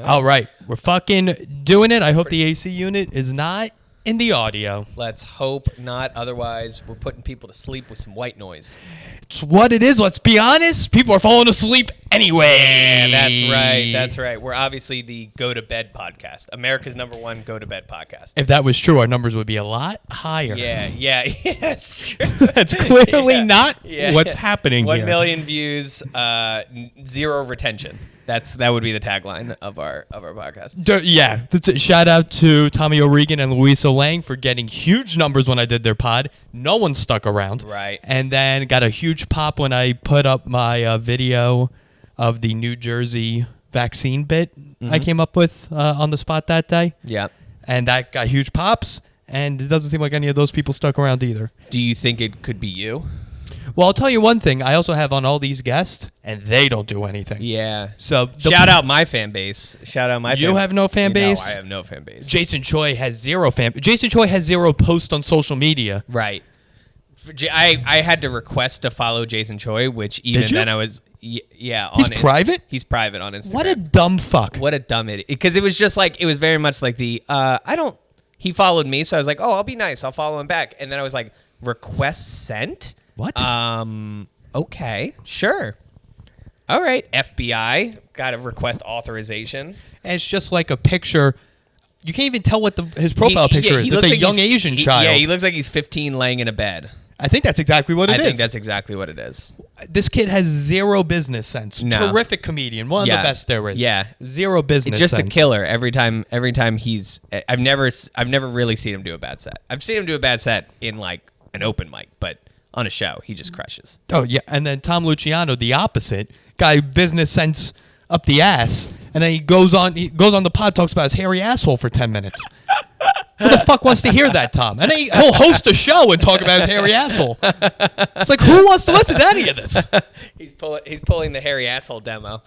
All right. We're fucking doing it. I hope the AC unit is not in the audio. Let's hope not. Otherwise, we're putting people to sleep with some white noise. It's what it is. Let's be honest. People are falling asleep anyway. Yeah, that's right. That's right. We're obviously the Go to Bed podcast. America's #1 Go to Bed podcast. If that was true, our numbers would be a lot higher. Yeah, it's true. That's clearly not Yeah. what's happening 1 here. million views, 0 retention. That would be the tagline of our podcast. Shout out to Tommy O'Regan and Louisa Lang for getting huge numbers when I did their pod. No one stuck around. Right. And then got a huge pop when I put up my video of the New Jersey vaccine bit I came up with on the spot that day. Yeah. And that got huge pops. And it doesn't seem like any of those people stuck around either. Do you think it could be you? Well, I'll tell you one thing. I also have on all these guests, and they don't do anything. Yeah. So shout out my fan base. Shout out my. You have no fan base? No, I have no fan base. Jason Choi has zero Jason Choi has zero posts on social media. Right. I had to request to follow Jason Choi, which even Did you? then I was yeah. He's private? He's private on Instagram. What a dumb fuck. What a dumb idiot. Because it was just like, it was very much like the he followed me, so I was like, oh, I'll be nice, I'll follow him back. And then I was like, request sent? What? Okay, sure. All right, FBI, got to request authorization. And it's just like a picture. You can't even tell what his profile picture is. It's a young Asian child. Yeah, he looks like he's 15 laying in a bed. I think that's exactly what it is. I think that's exactly what it is. This kid has zero business sense. No. Terrific comedian. One of the best there is. Yeah. Zero business It's just sense. a killer every time he's. I've never really seen him do a bad set. I've seen him do a bad set in like an open mic, but on a show, he just crushes. Oh, yeah. And then Tom Luciano, the opposite. Guy, business sense up the ass. And then he goes on the pod, talks about his hairy asshole for 10 minutes. Who the fuck wants to hear that, Tom? And then he'll host a show and talk about his hairy asshole. It's like, who wants to listen to any of this? He's pulling the hairy asshole demo.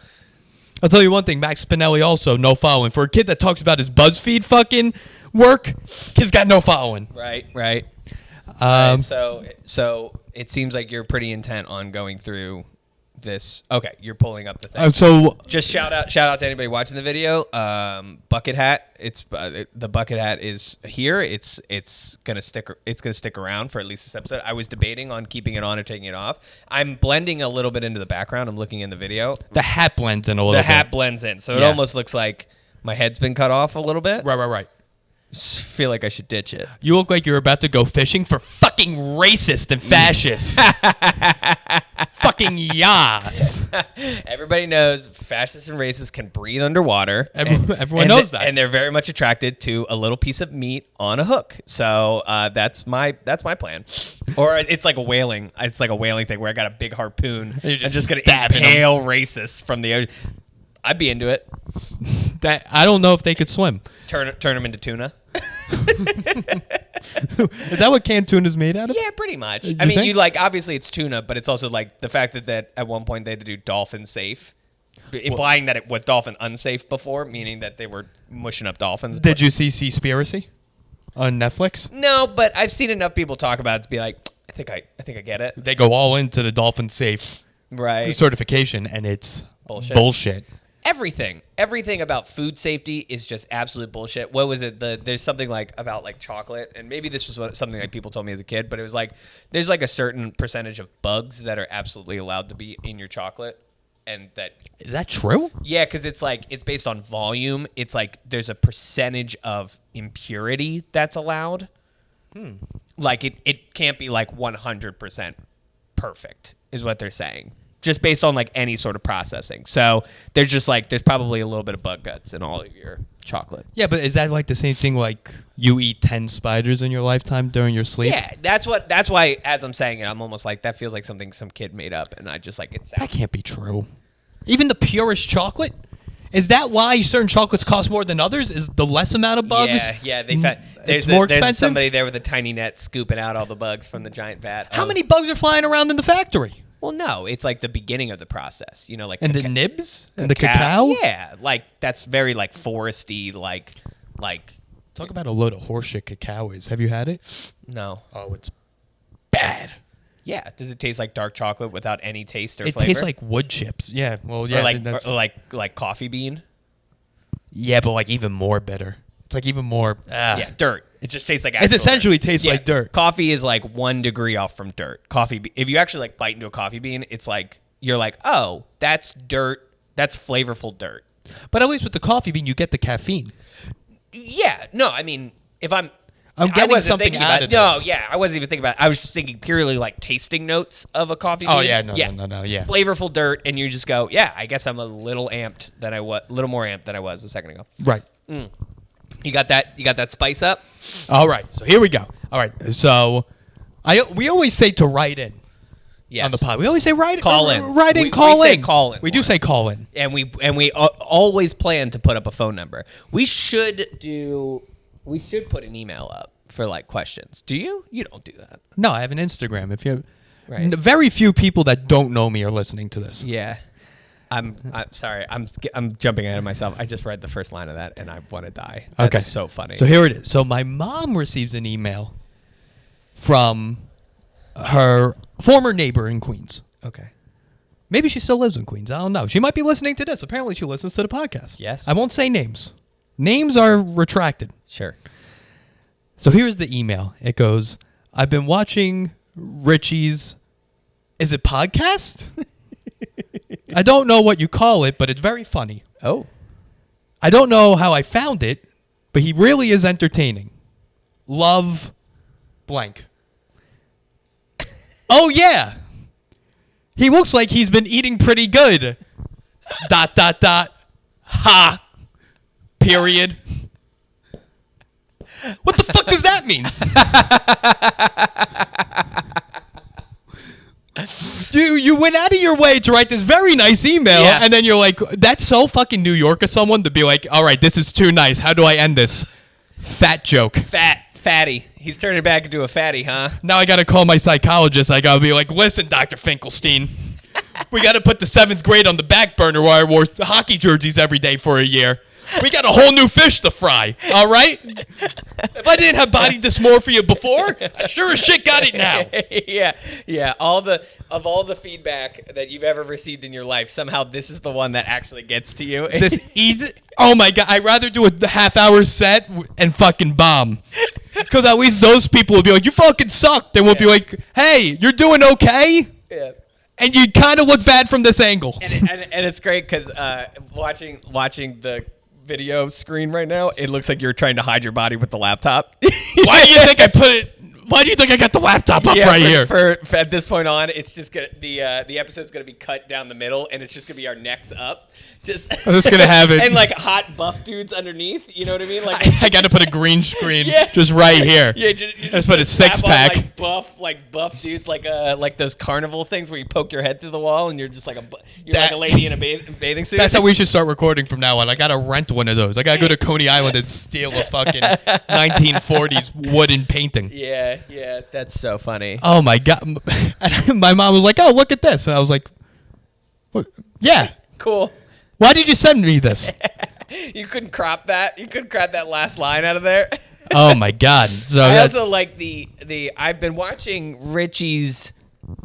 I'll tell you one thing. Max Spinelli also, no following. For a kid that talks about his BuzzFeed fucking work, kid's got no following. Right. So it seems like you're pretty intent on going through this. Okay, you're pulling up the thing. So just shout out to anybody watching the video. Bucket hat. It's the bucket hat is here. It's gonna stick around for at least this episode. I was debating on keeping it on or taking it off. I'm blending a little bit into the background. I'm looking in the video. The hat blends in a little bit. The hat blends in, so it almost looks like my head's been cut off a little bit. Right. Feel like I should ditch it. You look like you're about to go fishing for fucking racist and fascist. Fucking yas. Everybody knows fascists and racists can breathe underwater. Everyone knows that. And they're very much attracted to a little piece of meat on a hook. So that's my plan. Or it's like a whaling. It's like a whaling thing where I got a big harpoon. You're I'm just going to stabbing impale racists from the ocean. I'd be into it. That I don't know if they could swim. Turn them into tuna. Is that what canned tuna is made out of? Yeah, pretty much. You I mean, think? you like obviously it's tuna, but it's also like the fact that at one point they had to do dolphin safe, implying that it was dolphin unsafe before, meaning that they were mushing up dolphins. Did you see Seaspiracy on Netflix? No, but I've seen enough people talk about it to be like, I think I get it. They go all into the dolphin safe Right. certification, and it's bullshit. Everything about food safety is just absolute bullshit. What was it? There's something like about like chocolate, and maybe this was something like people told me as a kid, but it was like there's like a certain percentage of bugs that are absolutely allowed to be in your chocolate, and that Is that true? yeah, because it's like it's based on volume. It's like there's a percentage of impurity that's allowed. Like it can't be like 100% perfect, is what they're saying. Just based on like any sort of processing. So there's just like there's probably a little bit of bug guts in all of your chocolate. Yeah, but is that like the same thing like you eat 10 spiders in your lifetime during your sleep? Yeah, that's why as I'm saying it, I'm almost like that feels like something some kid made up, and I just like it. That can't be true. Even the purest chocolate? Is that why certain chocolates cost more than others? Is the less amount of bugs? Yeah. They found it's more there's expensive? somebody there with a tiny net scooping out all the bugs from the giant vat. How many bugs are flying around in the factory? Well, no, it's like the beginning of the process. You know, like And the nibs? And the cacao? Yeah, like that's very like foresty, like. Talk about a load of horseshit cacao is. Have you had it? No. Oh, it's bad. Yeah. Does it taste like dark chocolate without any taste or It flavor? tastes like wood chips. Yeah. Well, yeah. Or like coffee bean. Yeah, but like even more bitter. It's like even more. Yeah, dirt. It just tastes like. It actual essentially dirt. tastes like dirt. Coffee is like 1 degree off from dirt. If you actually like bite into a coffee bean, it's like you're like, oh, that's dirt. That's flavorful dirt. But at least with the coffee bean, you get the caffeine. Yeah. No, I mean, if I'm getting wasn't something thinking out about of it. No, this. yeah, I wasn't even thinking about it. I was just thinking purely like tasting notes of a coffee bean. Oh, yeah, no, yeah. Flavorful dirt, and you just go, yeah, I guess I'm a little amped than I was, little more amped than I was a second ago. Right. You got that spice up? All right. So here we go. All right. So we always say to write in Yes. on the pod. We always say write Call in. Write in, We call say in. call in We do more. say call in. And we always plan to put up a phone number. We should put an email up for like questions. Do you? You don't do that. No, I have an Instagram. If you Right. very few people that don't know me are listening to this. Yeah. I'm sorry. I'm jumping ahead of myself. I just read the first line of that and I want to die. That's Okay. so funny. So here it is. So my mom receives an email from her former neighbor in Queens. Okay. Maybe she still lives in Queens. I don't know. She might be listening to this. Apparently, she listens to the podcast. Yes. I won't say names. Names are retracted. Sure. So here's the email. It goes, I've been watching Richie's, is it podcast? I don't know what you call it, but it's very funny. Oh. I don't know how I found it, but he really is entertaining. Love blank. Oh, yeah. He looks like he's been eating pretty good. ... Ha. Period. What the fuck does that mean? You went out of your way to write this very nice email, Yeah. and then you're like, that's so fucking New York of someone to be like, all right, this is too nice. How do I end this? Fat joke. Fatty. He's turning back into a fatty, huh? Now I got to call my psychologist. I got to be like, listen, Dr. Finkelstein, we got to put the 7th grade on the back burner where I wore hockey jerseys every day for a year. We got a whole new fish to fry, all right? If I didn't have body dysmorphia before, I sure as shit got it now. yeah. All the feedback that you've ever received in your life, somehow this is the one that actually gets to you. This easy. Oh my god! I'd rather do a half-hour set and fucking bomb, because at least those people will be like, "You fucking suck." They won't be like, "Hey, you're doing okay," Yeah. and you kind of look bad from this angle. And it's great because watching the video screen right now, it looks like you're trying to hide your body with the laptop. Why do you think I put it? Why do you think I got the laptop up right here? For at this point on, it's just gonna the episode's gonna be cut down the middle, and it's just gonna be our necks up. I'm just gonna have it, and like hot buff dudes underneath. You know what I mean? Like I got to put a green screen Yeah. just right here. yeah, just Let's put a slap on, six-pack. like buff dudes, like those carnival things where you poke your head through the wall, and you're just like like a lady in a bathing suit. That's how we should start recording from now on. I gotta rent one of those. I gotta go to Coney Island and steal a fucking 1940s wooden painting. Yeah, that's so funny. Oh my god! And my mom was like, "Oh, look at this," and I was like, "What? Yeah. Cool. Why did you send me this?" You couldn't crop that. You couldn't crop that last line out of there. Oh my god! So I that's, also like the I've been watching Richie's.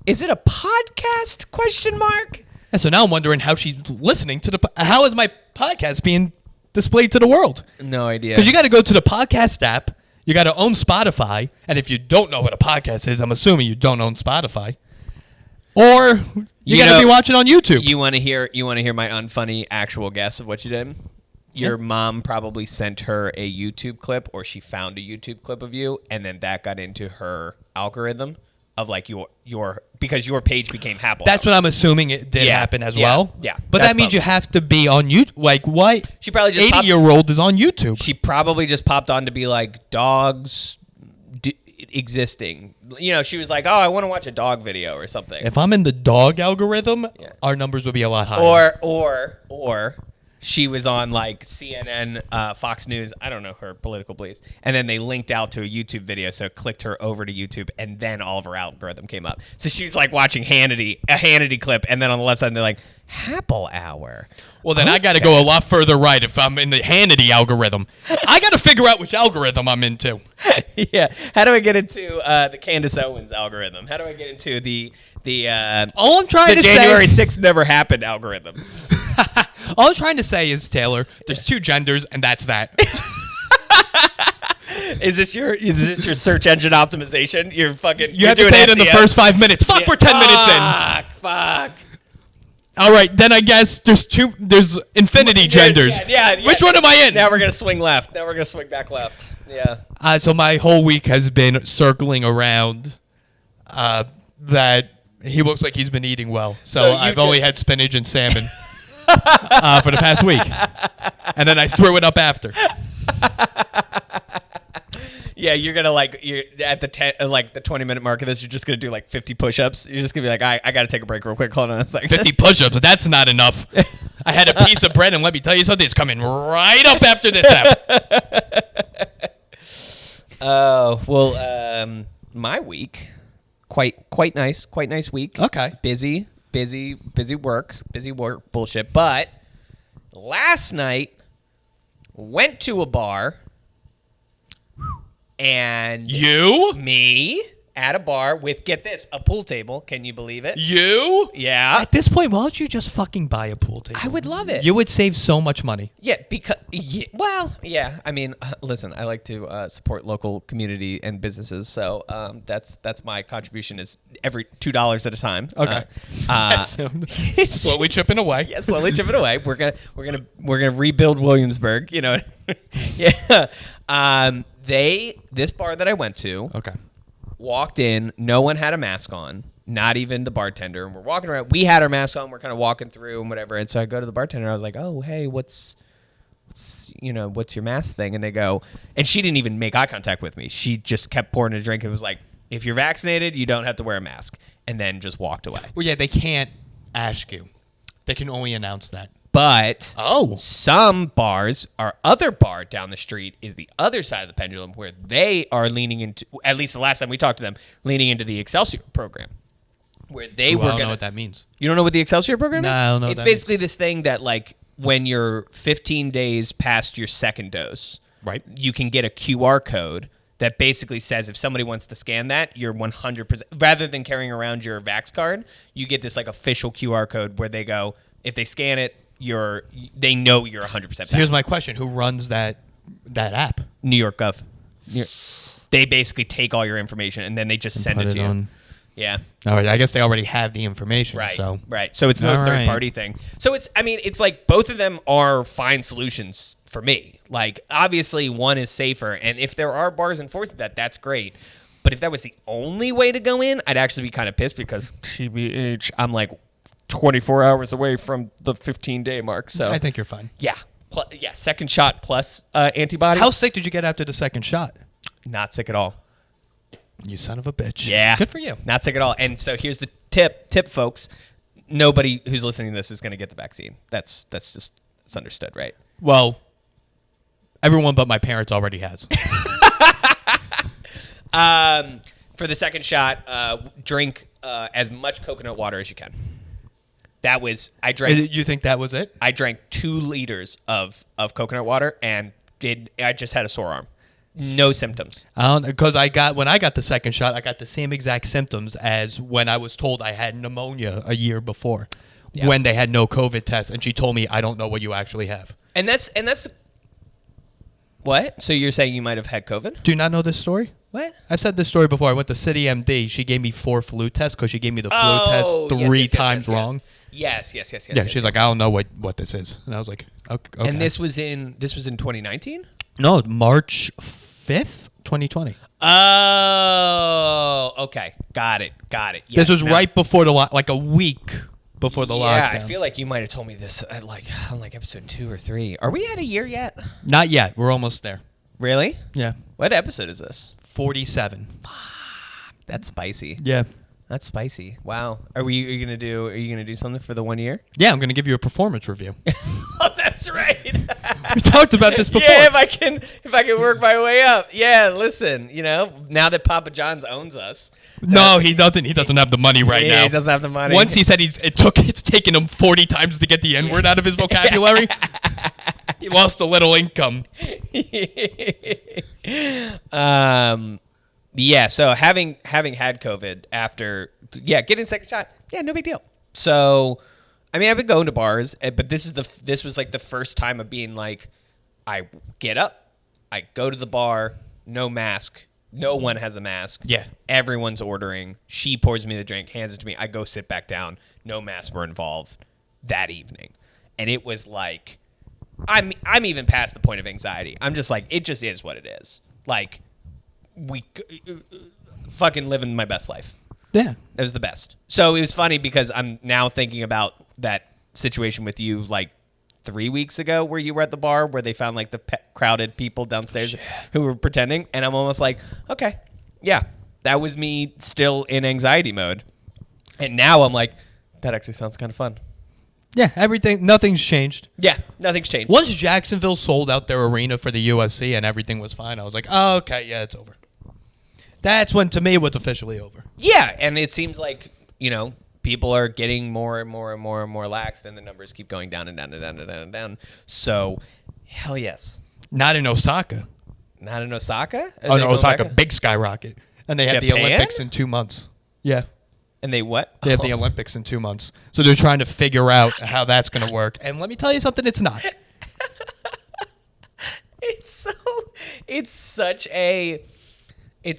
Is it a podcast? Question mark. and so now I'm wondering how she's listening to how is my podcast being displayed to the world? No idea. Because you got to go to the podcast app. You got to own Spotify, and if you don't know what a podcast is, I'm assuming you don't own Spotify, or you got to be watching on YouTube. You want to hear my unfunny actual guess of what you did? Your mom probably sent her a YouTube clip, or she found a YouTube clip of you, and then that got into her algorithm of like your because your page became Happel. That's what I'm assuming it did happen as well. Yeah, but that's that means probably- you have to be on YouTube. Like what? She probably just 80-year-old is on YouTube. She probably just popped on to be like dogs existing. You know, she was like, "Oh, I want to watch a dog video or something." If I'm in the dog algorithm, our numbers would be a lot higher. Or she was on like CNN, Fox News. I don't know her political beliefs. And then they linked out to a YouTube video, so clicked her over to YouTube, and then all of her algorithm came up. So she's like watching a Hannity clip, and then on the left side they're like Happel Hour. Well, then I got to go a lot further right if I'm in the Hannity algorithm. I got to figure out which algorithm I'm into. Yeah. How do I get into the Candace Owens algorithm? How do I get into the All I'm trying the to January say, 6th never happened algorithm? All I'm trying to say is, Taylor, there's two genders, and that's that. Is this your search engine optimization? You're fucking. You have to say it in the first 5 minutes. Fuck, we're 10 minutes in. Fuck. All right, then I guess there's infinity genders. Yeah. Which one am I in? Now we're gonna swing left. Now we're gonna swing back left. Yeah. So my whole week has been circling around that he looks like he's been eating well. So you I've only had spinach and salmon for the past week. And then I threw it up after. Yeah, you're gonna you're at the the 20-minute mark of this. You're just gonna do like 50 push-ups. You're just gonna be like, I gotta take a break real quick. Hold on a second. 50 push-ups. That's not enough. I had a piece of bread, and let me tell you something. It's coming right up after this app. Oh well, my week, quite nice week. Okay. Busy work bullshit. But last night went to a bar. And me at a bar with, get this, a pool table. Can you believe it? You? Yeah. At this point, why don't you just fucking buy a pool table? I would love it. You would save so much money. Yeah, because I mean, listen, I like to support local community and businesses, so that's my contribution is every $2 at a time. Okay. Slowly chipping away. Yeah, slowly chipping away. We're gonna rebuild Williamsburg. You know. Yeah. This bar that I went to. Okay. Walked in, no one had a mask on, not even the bartender. And we're walking around. We had our masks on. We're kind of walking through and whatever. And so I go to the bartender. I was like, "Oh, hey, what's your mask thing?" And they go, and she didn't even make eye contact with me. She just kept pouring a drink and was like, "If you're vaccinated, you don't have to wear a mask." And then just walked away. Well, yeah, they can't ask you. They can only announce that. But Oh. some bars, our other bar down the street is the other side of the pendulum where they are leaning into, at least the last time we talked to them, leaning into the Excelsior program. Where they were I going don't to. know what that means. You don't know what the Excelsior program is? No, I don't know what It's that basically this thing that, like, when you're 15 days past your second dose, Right. you can get a QR code that basically says if somebody wants to scan that, you're 100%, rather than carrying around your Vax card, you get this, like, official QR code where they go, if they scan it, they know you're 100% vaccinated. Here's my question: who runs that app? New York Gov. They basically take all your information and then they just send it to you. Yeah. All right. I guess they already have the information. Right. So. Right. So it's no All third right. party thing. So it's like both of them are fine solutions for me. Like, obviously one is safer, and if there are bars enforcing that, that's great. But if that was the only way to go in, I'd actually be kind of pissed because TBH, I'm like 24 hours away from the 15-day mark. So I think you're fine. yeah. Second shot plus antibodies. How sick did you get after the second shot? Not sick at all. You son of a bitch. Yeah. Good for you. Not sick at all. And so here's the tip, folks. Nobody who's listening to this is going to get the vaccine. That's just, it's understood, right? Well, everyone but my parents already has. For the second shot, drink as much coconut water as you can. That was, You think that was it? I drank 2 liters of coconut water and I just had a sore arm. No symptoms. I don't, because when I got the second shot, I got the same exact symptoms as when I was told I had pneumonia a year before, when they had no COVID test, and she told me, I don't know what you actually have. And that's what? So you're saying you might have had COVID? Do you not know this story? What? I've said this story before. I went to City MD. She gave me 4 flu tests because she gave me the flu test 3 times wrong. Yes. Yeah, she's like, I don't know what this is, and I was like, okay. And this was in 2019? No, March 5th, 2020. Oh, okay, got it. Yes, This was right before like a week before the lockdown. Yeah, I feel like you might have told me this on like episode 2 or 3. Are we at a year yet? Not yet. We're almost there. Really? Yeah. What episode is this? 47. That's spicy. Yeah. That's spicy. Wow. Are you gonna do something for the 1 year? Yeah, I'm gonna give you a performance review. Oh, that's right. We talked about this before. Yeah, if I can work my way up. Yeah, listen, now that Papa John's owns us. No, he doesn't. He doesn't have the money right now. He doesn't have the money. Once he said it's taken him 40 times to get the N word out of his vocabulary. He lost a little income. Yeah, so having had COVID after getting second shot, no big deal. So I mean, I've been going to bars, but this was like the first time of being like, I get up, I go to the bar, no mask. No one has a mask. Yeah. Everyone's ordering. She pours me the drink, hands it to me. I go sit back down. No masks were involved that evening. And it was like, I'm even past the point of anxiety. I'm just like, it just is what it is. Like, fucking living my best life. Yeah. It was the best. So it was funny because I'm now thinking about that situation with you like 3 weeks ago where you were at the bar where they found like the crowded people downstairs who were pretending. And I'm almost like, okay, yeah, that was me still in anxiety mode. And now I'm like, that actually sounds kind of fun. Yeah, nothing's changed. Yeah, nothing's changed. Once Jacksonville sold out their arena for the UFC and everything was fine, I was like, oh, okay, yeah, it's over. That's when, to me, it was officially over. Yeah, and it seems like, people are getting more and more and more and more laxed, and the numbers keep going down and down and down and down and down. So, hell yes. Not in Osaka. Not in Osaka? Oh, no, Osaka, big skyrocket. And they have the Japan? Olympics in 2 months. Yeah. And they what? They have the Olympics in 2 months. So they're trying to figure out how that's going to work. And let me tell you something, it's not. It's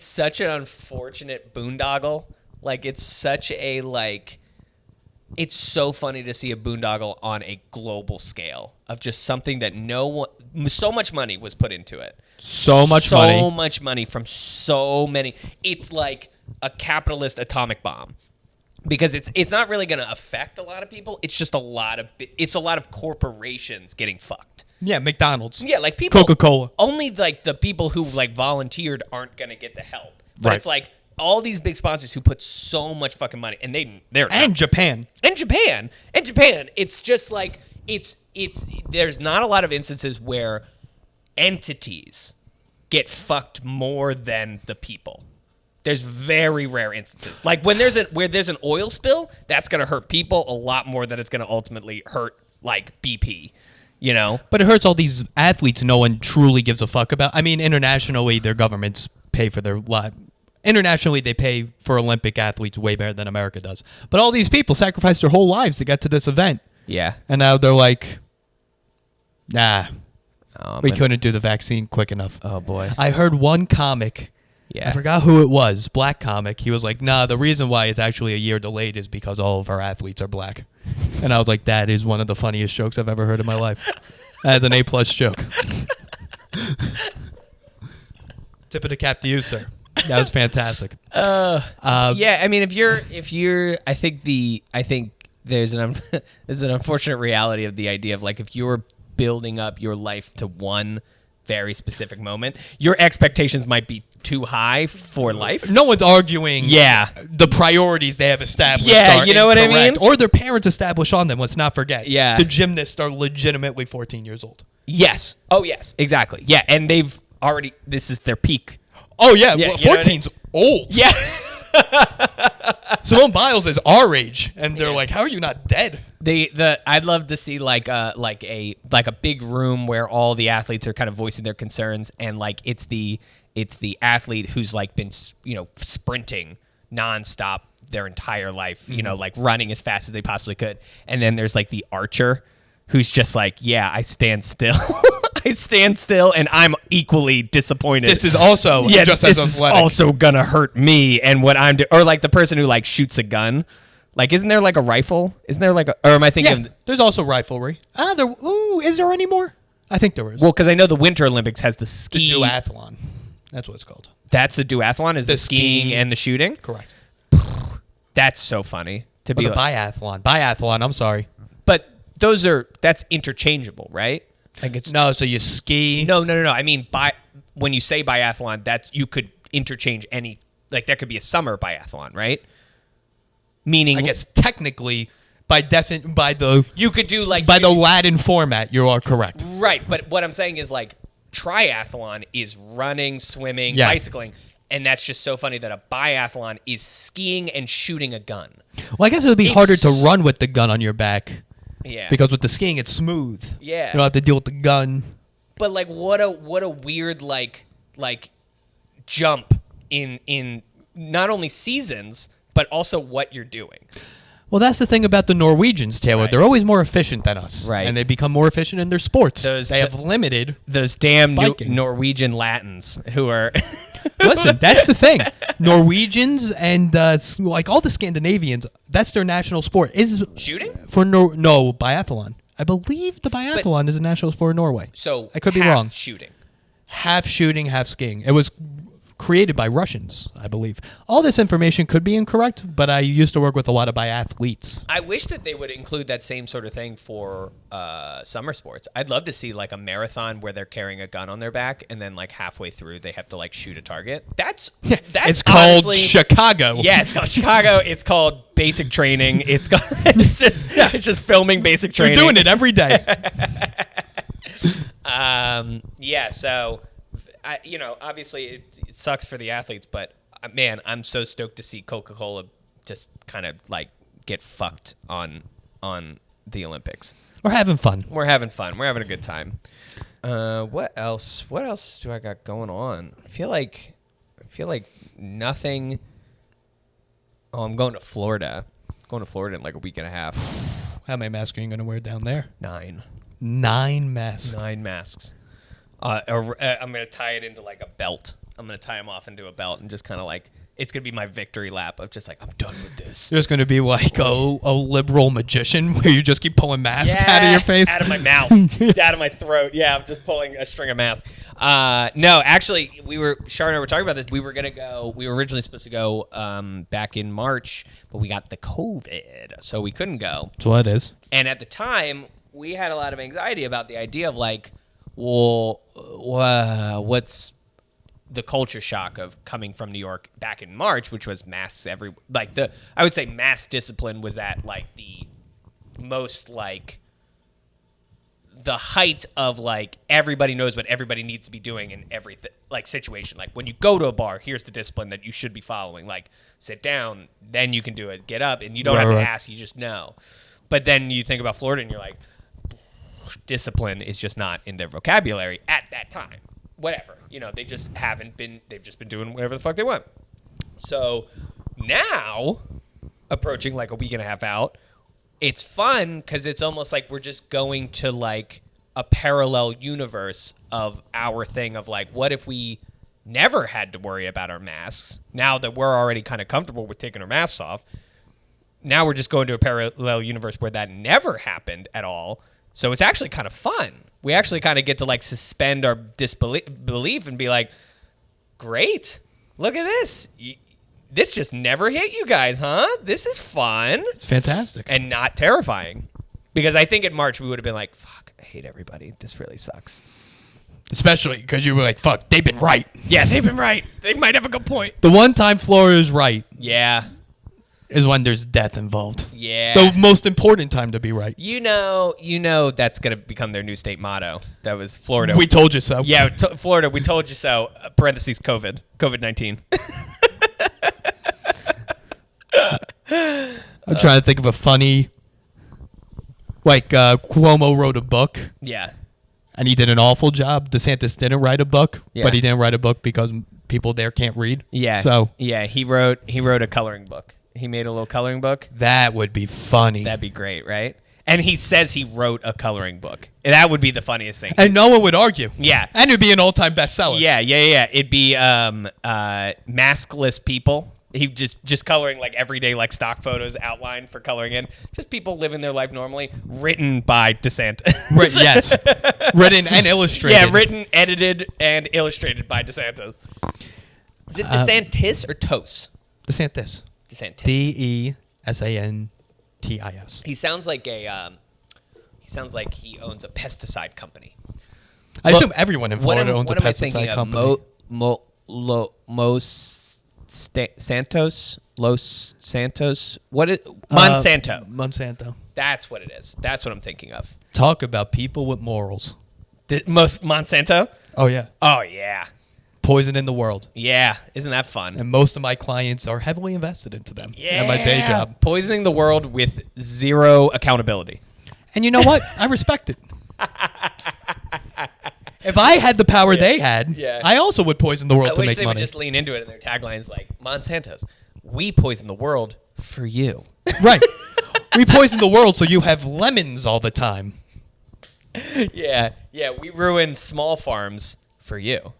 such an unfortunate boondoggle. Like, it's such a, like, it's so funny to see a boondoggle on a global scale of just something that so much money was put into it. So much money from so many. It's like a capitalist atomic bomb. Because it's not really going to affect a lot of people. It's just a lot of corporations getting fucked. Yeah, McDonald's. Yeah, like people. Coca-Cola. Only like the people who like volunteered aren't going to get the help. But Right. it's like all these big sponsors who put so much fucking money, and they're And Japan. and Japan. It's just like it's there's not a lot of instances where entities get fucked more than the people. There's very rare instances. Like where there's an oil spill, that's going to hurt people a lot more than it's going to ultimately hurt like BP, But it hurts all these athletes no one truly gives a fuck about. I mean, internationally, their governments pay for their life. Internationally, they pay for Olympic athletes way better than America does. But all these people sacrificed their whole lives to get to this event. Yeah. And now they're like, nah, Oh, we couldn't do the vaccine quick enough. Oh boy. I heard one comic. Yeah. I forgot who it was, black comic. He was like, nah, the reason why it's actually a year delayed is because all of our athletes are black. And I was like, that is one of the funniest jokes I've ever heard in my life. That's an A+ joke. Tip of the cap to you, sir. That was fantastic. Yeah, I mean, if you're, I think there's an unfortunate reality of the idea of like if you're building up your life to one very specific moment, your expectations might be too high for life. No one's arguing Yeah. the priorities they have established Yeah, are you know what I incorrect, mean? or their parents established on them. Let's not forget. Yeah. The gymnasts are legitimately 14 years old. Yes. Oh, yes. Exactly. Yeah, and this is their peak. Oh, yeah. Yeah, Well, you know what I mean? 14's old. Yeah. Simone Biles is our age, and they're like, how are you not dead? I'd love to see like a big room where all the athletes are kind of voicing their concerns, and like it's the athlete who's like been sprinting nonstop their entire life, like running as fast as they possibly could, and then there's like the archer who's just like, yeah, I stand still. I stand still, and I'm equally disappointed. This is also just as this is athletic. also gonna hurt me, and what I'm doing, or like the person who like shoots a gun. Like, isn't there like a rifle? Isn't there like or am I thinking? Yeah, there's also riflery. Is there any more? I think there is. Well, because I know the Winter Olympics has the the ski. duathlon. That's what it's called. That's the duathlon, is the skiing skiing. and the shooting? Correct. That's so funny to Or be the like, biathlon, I'm sorry. but that's interchangeable, right? Like it's No, so you ski. no. I mean, when you say biathlon, that you could interchange any, like that could be a summer biathlon, right? Meaning, I guess technically, by the you could do like by the Latin format, you are correct. right. But what I'm saying is like triathlon is running, swimming, Yeah. bicycling. And that's just so funny that a biathlon is skiing and shooting a gun. Well, I guess it would be harder to run with the gun on your back Yeah. because with the skiing, it's smooth. Yeah. You don't have to deal with the gun. But like what a weird like jump in not only seasons but also what you're doing. Well, that's the thing about the Norwegians, Taylor. Right. They're always more efficient than us. Right. And they become more efficient in their sports. Those- they have limited. Those damn Biking. Norwegian Latins who are. Listen, that's the thing. Norwegians and like all the Scandinavians, that's their national sport. Is Shooting? for no biathlon. I believe the biathlon is a national sport in Norway. So I could be half wrong. Shooting. Half shooting, half skiing. It was created by Russians, I believe. All this information could be incorrect, but I used to work with a lot of biathletes. I wish that they would include that same sort of thing for summer sports. I'd love to see like a marathon where they're carrying a gun on their back, and then like halfway through they have to like shoot a target. That's It's called honestly- Chicago. Yeah, it's called Chicago. It's called basic training. It's just filming basic You're training. doing it every day. Yeah, so obviously it sucks for the athletes, but man, I'm so stoked to see Coca-Cola just kind of like get fucked on the Olympics. We're having fun. We're having fun. We're having a good time. What else? What else do I got going on? I feel like nothing. Oh, I'm going to Florida. Going to Florida in like a week and a half. How many masks are you going to wear down there? 9 masks. masks. I'm gonna tie it into like a belt. I'm gonna tie them off into a belt and just kind of like it's gonna be my victory lap of just like I'm done with this. There's going to be like a liberal magician where you just keep pulling masks out of your face. Out of my mouth, out of my throat. Yeah, I'm just pulling a string of masks. No, actually, Shar and I were talking about this. We were gonna go. We were originally supposed to go back in March, but we got the COVID, so we couldn't go. That's what it is. And at the time, we had a lot of anxiety about the idea of like, well, what's the culture shock of coming from New York back in March, which was masks I would say mass discipline was at like the most like the height of like everybody knows what everybody needs to be doing in every like situation. Like when you go to a bar, here's the discipline that you should be following. Like sit down, then you can do it. Get up, and you don't have to ask. You just know. But then you think about Florida, and you're like, discipline is just not in their vocabulary at that time. Whatever, they just haven't been. They've just been doing whatever the fuck they want. So now, approaching like a week and a half out, it's fun because it's almost like we're just going to like a parallel universe of our thing of like, what if we never had to worry about our masks? Now that we're already kind of comfortable with taking our masks off, now we're just going to a parallel universe where that never happened at all. So it's actually kind of fun. We actually kind of get to like suspend our disbelief and be like, great, look at this. This just never hit you guys, huh? This is fun. It's fantastic. And not terrifying. Because I think in March we would have been like, fuck, I hate everybody. This really sucks. Especially because you were like, fuck, they've been right. Yeah, they've been right. They might have a good point. The one time Florida is right Yeah. is when there's death involved. Yeah. The most important time to be right. You know that's going to become their new state motto. That was Florida. We told you so. Yeah, Florida, we told you so. Parentheses, COVID-19. I'm trying to think of a funny, like Cuomo wrote a book Yeah. and he did an awful job. DeSantis didn't write a book, Yeah. but he didn't write a book because people there can't read. Yeah. So yeah, he wrote a coloring book. He made a little coloring book. that would be funny. That'd be great, right? And he says he wrote a coloring book. That would be the funniest thing. And no one would argue. Yeah. And it'd be an all-time bestseller. Yeah. It'd be maskless people. He just coloring like everyday like stock photos outlined for coloring in. Just people living their life normally. Written by DeSantis. Yes. Written and illustrated. Yeah, written, edited, and illustrated by DeSantis. Is it DeSantis or Tos? DeSantis. DeSantis. DeSantis. He sounds like he owns a pesticide company. I assume everyone in Florida owns a what am I thinking pesticide of? company. Santos? Los Santos? What is Monsanto? Monsanto. That's what it is. That's what I'm thinking of. Talk about people with morals. Most Monsanto? Oh, yeah. Oh yeah. Poison in the world. Yeah. Isn't that fun? And most of my clients are heavily invested into them. Yeah. And my day job. Poisoning the world with zero accountability. And you know what? I respect it. If I had the power they had, Yeah. I also would poison the world I to wish make they would money. just lean into it, and their tagline is like, Monsanto's, we poison the world for you. Right. We poison the world so you have lemons all the time. Yeah, we ruin small farms for you.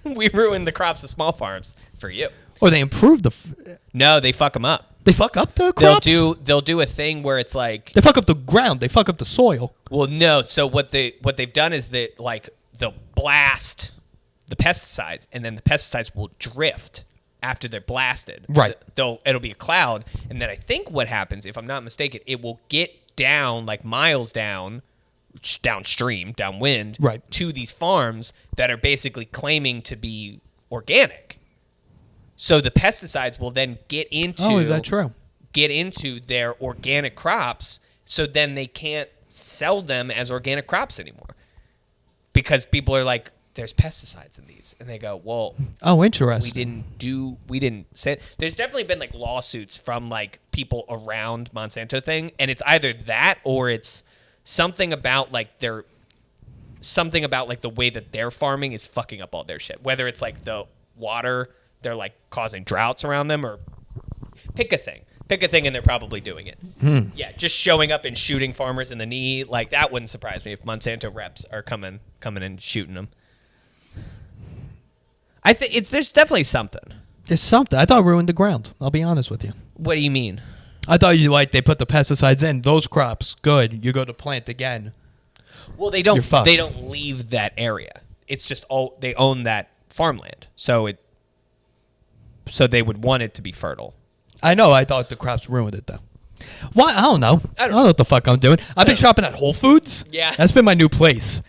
We ruin the crops of small farms for you. Or they improve No, they fuck them up. they fuck up the crops? They'll do a thing where it's like, They fuck up the ground. They fuck up the soil. well, no. So what they've done is that like they'll blast the pesticides, and then the pesticides will drift after they're blasted. Right. It'll be a cloud, and then I think what happens, if I'm not mistaken, it will get down like miles downstream, downwind, Right. to these farms that are basically claiming to be organic. So the pesticides will then get into. Oh, is that true? Get into their organic crops, so then they can't sell them as organic crops anymore, because people are like, "There's pesticides in these," and they go, "Well, Oh, interesting. we didn't say." There's definitely been like lawsuits from like people around Monsanto thing, and it's either that or it's something about like the way that they're farming is fucking up all their shit. Whether it's like the water, they're like causing droughts around them, or pick a thing, and they're probably doing it. Yeah, just showing up and shooting farmers in the knee, like that wouldn't surprise me if Monsanto reps are coming and shooting them. I think there's definitely something. There's something. I thought it ruined the ground. I'll be honest with you. What do you mean? I thought they put the pesticides in. Those crops, good. You go to plant again. Well, they You're don't. fucked. They don't leave that area. It's just they own that farmland, so they would want it to be fertile. I know. I thought the crops ruined it, though. Why? I don't know. I don't know what the fuck I'm doing. I've been shopping at Whole Foods. Yeah. That's been my new place.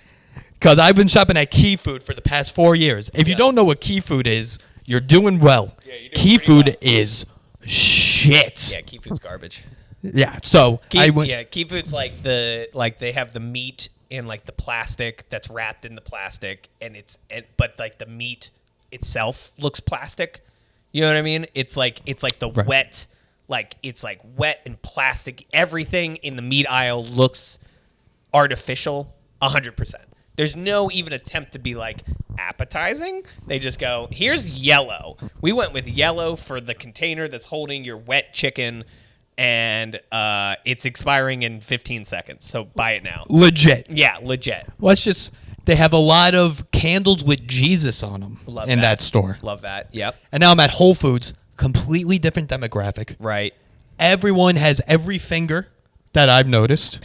Because I've been shopping at Key Food for the past 4 years. If you Yeah. don't know what Key Food is, you're doing well. Yeah, you're doing Key pretty Food well. is shit. Yeah, Key Food's garbage. Yeah. So I went. Key Food's like they have the meat in like the plastic that's wrapped in the plastic, but like the meat itself looks plastic. You know what I mean? It's like the Right. wet, like it's like wet and plastic. Everything in the meat aisle looks artificial, 100%. There's no even attempt to be like appetizing. They just go, here's yellow. We went with yellow for the container that's holding your wet chicken, and it's expiring in 15 seconds. So buy it now. Legit. Yeah, legit. Well, it's just they have a lot of candles with Jesus on them Love in that store. Love that. Yep. And now I'm at Whole Foods, completely different demographic. Right. Everyone has every finger that I've noticed.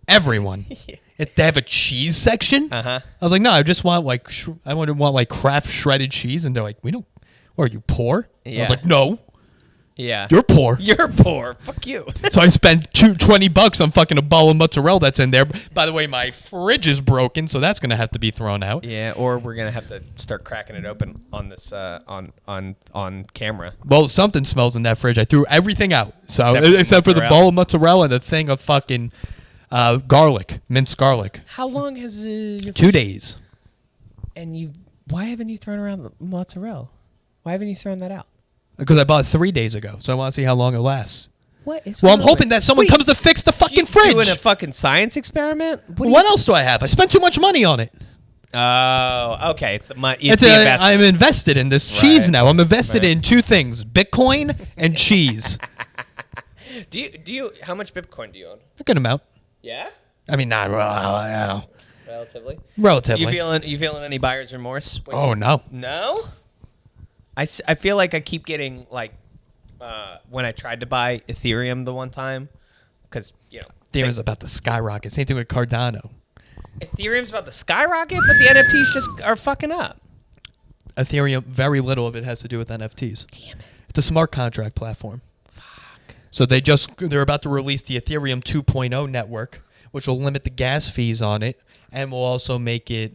Everyone. They have a cheese section. Uh-huh. I was like, no, I just want like I want like Kraft shredded cheese, and they're like, we don't. Or are you poor? I Yeah. was like, no, Yeah. you're poor. You're poor. Fuck you. So I spent $20 on fucking a bowl of mozzarella that's in there. By the way, my fridge is broken, so that's gonna have to be thrown out. Yeah, or we're gonna have to start cracking it open on this on camera. Well, something smells in that fridge. I threw everything out, so Except for except for the mozzarella. bowl of mozzarella and the thing of fucking garlic, minced garlic. How long has your 2 days. And why haven't you thrown around the mozzarella? Why haven't you thrown that out? Because I bought it 3 days ago, so I want to see how long it lasts. What is? Well, I'm hoping that someone comes to fix the fucking fridge. Doing a fucking science experiment? What else do I have? I spent too much money on it. Oh, okay. It's the I'm investment. invested in this cheese Right. now. I'm invested Right. in two things: Bitcoin and cheese. Do you? How much Bitcoin do you own? A good amount. Yeah, I mean, not relatively. relatively. You feeling any buyer's remorse? Oh no. No. I feel like I keep getting like when I tried to buy Ethereum the one time, because Ethereum's about to skyrocket. Same thing with Cardano. Ethereum's about to skyrocket, but the NFTs just are fucking up. Ethereum, very little of it has to do with NFTs. Damn it. It's a smart contract platform. So they're about to release the Ethereum 2.0 network, which will limit the gas fees on it, and will also make it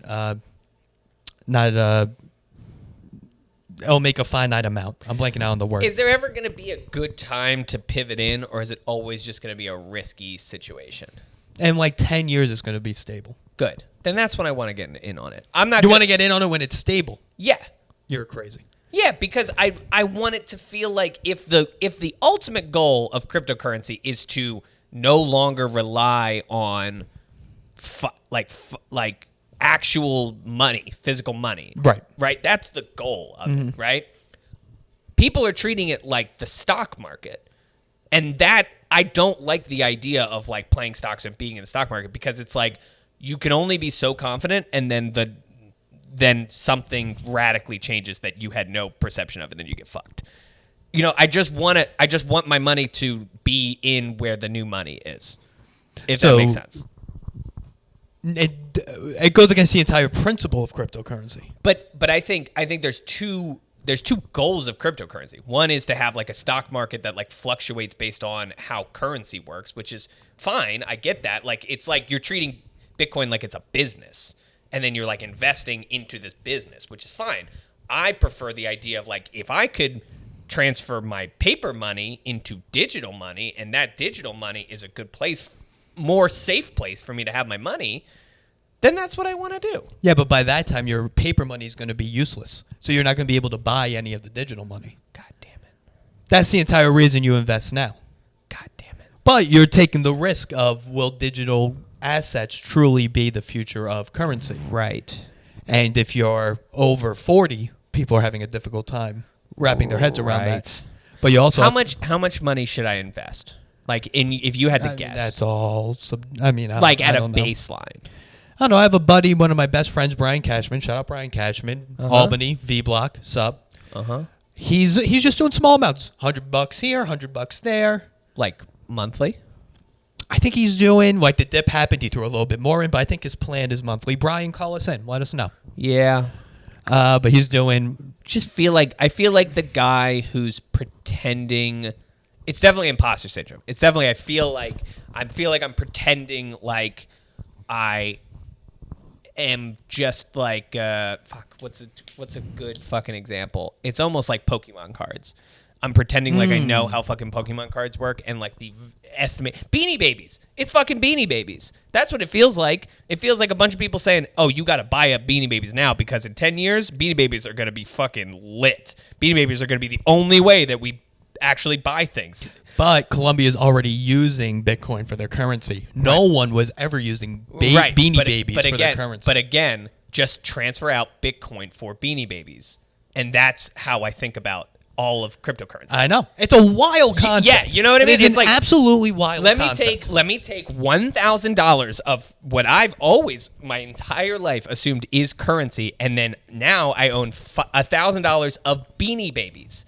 it'll make a finite amount. I'm blanking out on the word. Is there ever going to be a good time to pivot in, or is it always just going to be a risky situation? In like 10 years, it's going to be stable. Good. Then that's when I want to get in on it. I'm not. You gonna- want to get in on it when it's stable. Yeah. You're crazy. Yeah, because I want it to feel like if the ultimate goal of cryptocurrency is to no longer rely on like actual money, physical money. Right. Right? That's the goal of it, right? people are treating it like the stock market. And that, I don't like the idea of like playing stocks and being in the stock market, because it's like you can only be so confident, and then something radically changes that you had no perception of, and then you get fucked. You know, I just want my money to be in where the new money is. If that makes sense. It goes against the entire principle of cryptocurrency. But I think there's two goals of cryptocurrency. One is to have like a stock market that like fluctuates based on how currency works, which is fine. I get that. Like, it's like you're treating Bitcoin like it's a business, and then you're like investing into this business, which is fine. I prefer the idea of like, if I could transfer my paper money into digital money, and that digital money is a good place, more safe place for me to have my money, then that's what I want to do. Yeah, but by that time, your paper money is going to be useless. So you're not going to be able to buy any of the digital money. God damn it. That's the entire reason you invest now. God damn it. But you're taking the risk of, will digital assets truly be the future of currency? Right. And if you're over 40, people are having a difficult time wrapping their heads around that. But you also how much money should I invest? Like, if you had to guess. That's all. At a don't know. baseline. I don't know. I have a buddy, one of my best friends, Brian Cashman. Shout out Brian Cashman. Albany, V Block, sub. He's just doing small amounts. $100 here, $100 there. Like monthly? I think he's doing, like, the dip happened, he threw a little bit more in, but I think his plan is monthly. Brian, call us in. Let us know. Yeah. But he's doing... I feel like the guy who's pretending... It's definitely imposter syndrome. It's definitely, I feel like I'm pretending like I am just like, what's a good fucking example? It's almost like Pokemon cards. I'm pretending like I know how fucking Pokemon cards work, and like the estimate Beanie Babies. It's fucking Beanie Babies. That's what it feels like. It feels like a bunch of people saying, "Oh, you got to buy up Beanie Babies now because in 10 years, Beanie Babies are going to be fucking lit. Beanie Babies are going to be the only way that we actually buy things." But Colombia is already using Bitcoin for their currency. No one was ever using Beanie Babies for their currency. But again, just transfer out Bitcoin for Beanie Babies, and that's how I think about all of cryptocurrency. I know. It's a wild concept. Yeah, you know what I mean? It's like absolutely wild concept. Let me take $1,000 of what I've always, my entire life, assumed is currency, and then now I own $1,000 of Beanie Babies.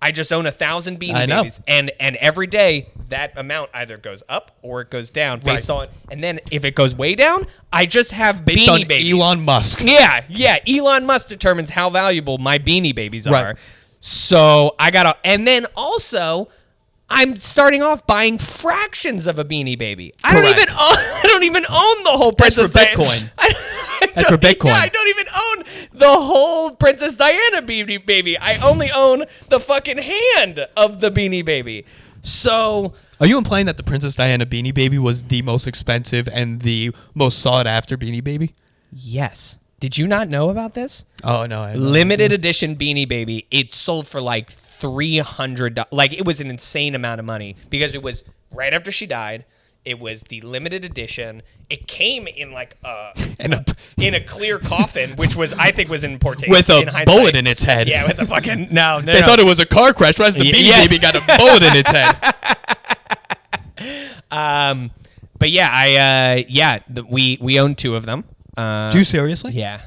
I just own 1,000 Beanie Babies, and every day that amount either goes up or it goes down based on. And then if it goes way down, I just have based Beanie on Babies. Elon Musk. Yeah. Elon Musk determines how valuable my Beanie Babies are. So I gotta, and then also, I'm starting off buying fractions of a Beanie Baby. I don't even own the whole Princess Diana. That's for Bitcoin. That's for Bitcoin. Yeah, I don't even own the whole Princess Diana Beanie Baby. I only own the fucking hand of the Beanie Baby. So, are you implying that the Princess Diana Beanie Baby was the most expensive and the most sought after Beanie Baby? Yes. Did you not know about this? Oh, no. Limited edition Beanie Baby. It sold for like $300. Like, it was an insane amount of money because it was right after she died. It was the limited edition. It came in like in a clear coffin, which was, I think, was in poor taste. With a bullet in its head. Yeah, with a fucking no. They thought it was a car crash. Whereas the Beanie Baby got a bullet in its head. But yeah, we own two of them. Do you seriously? Yeah.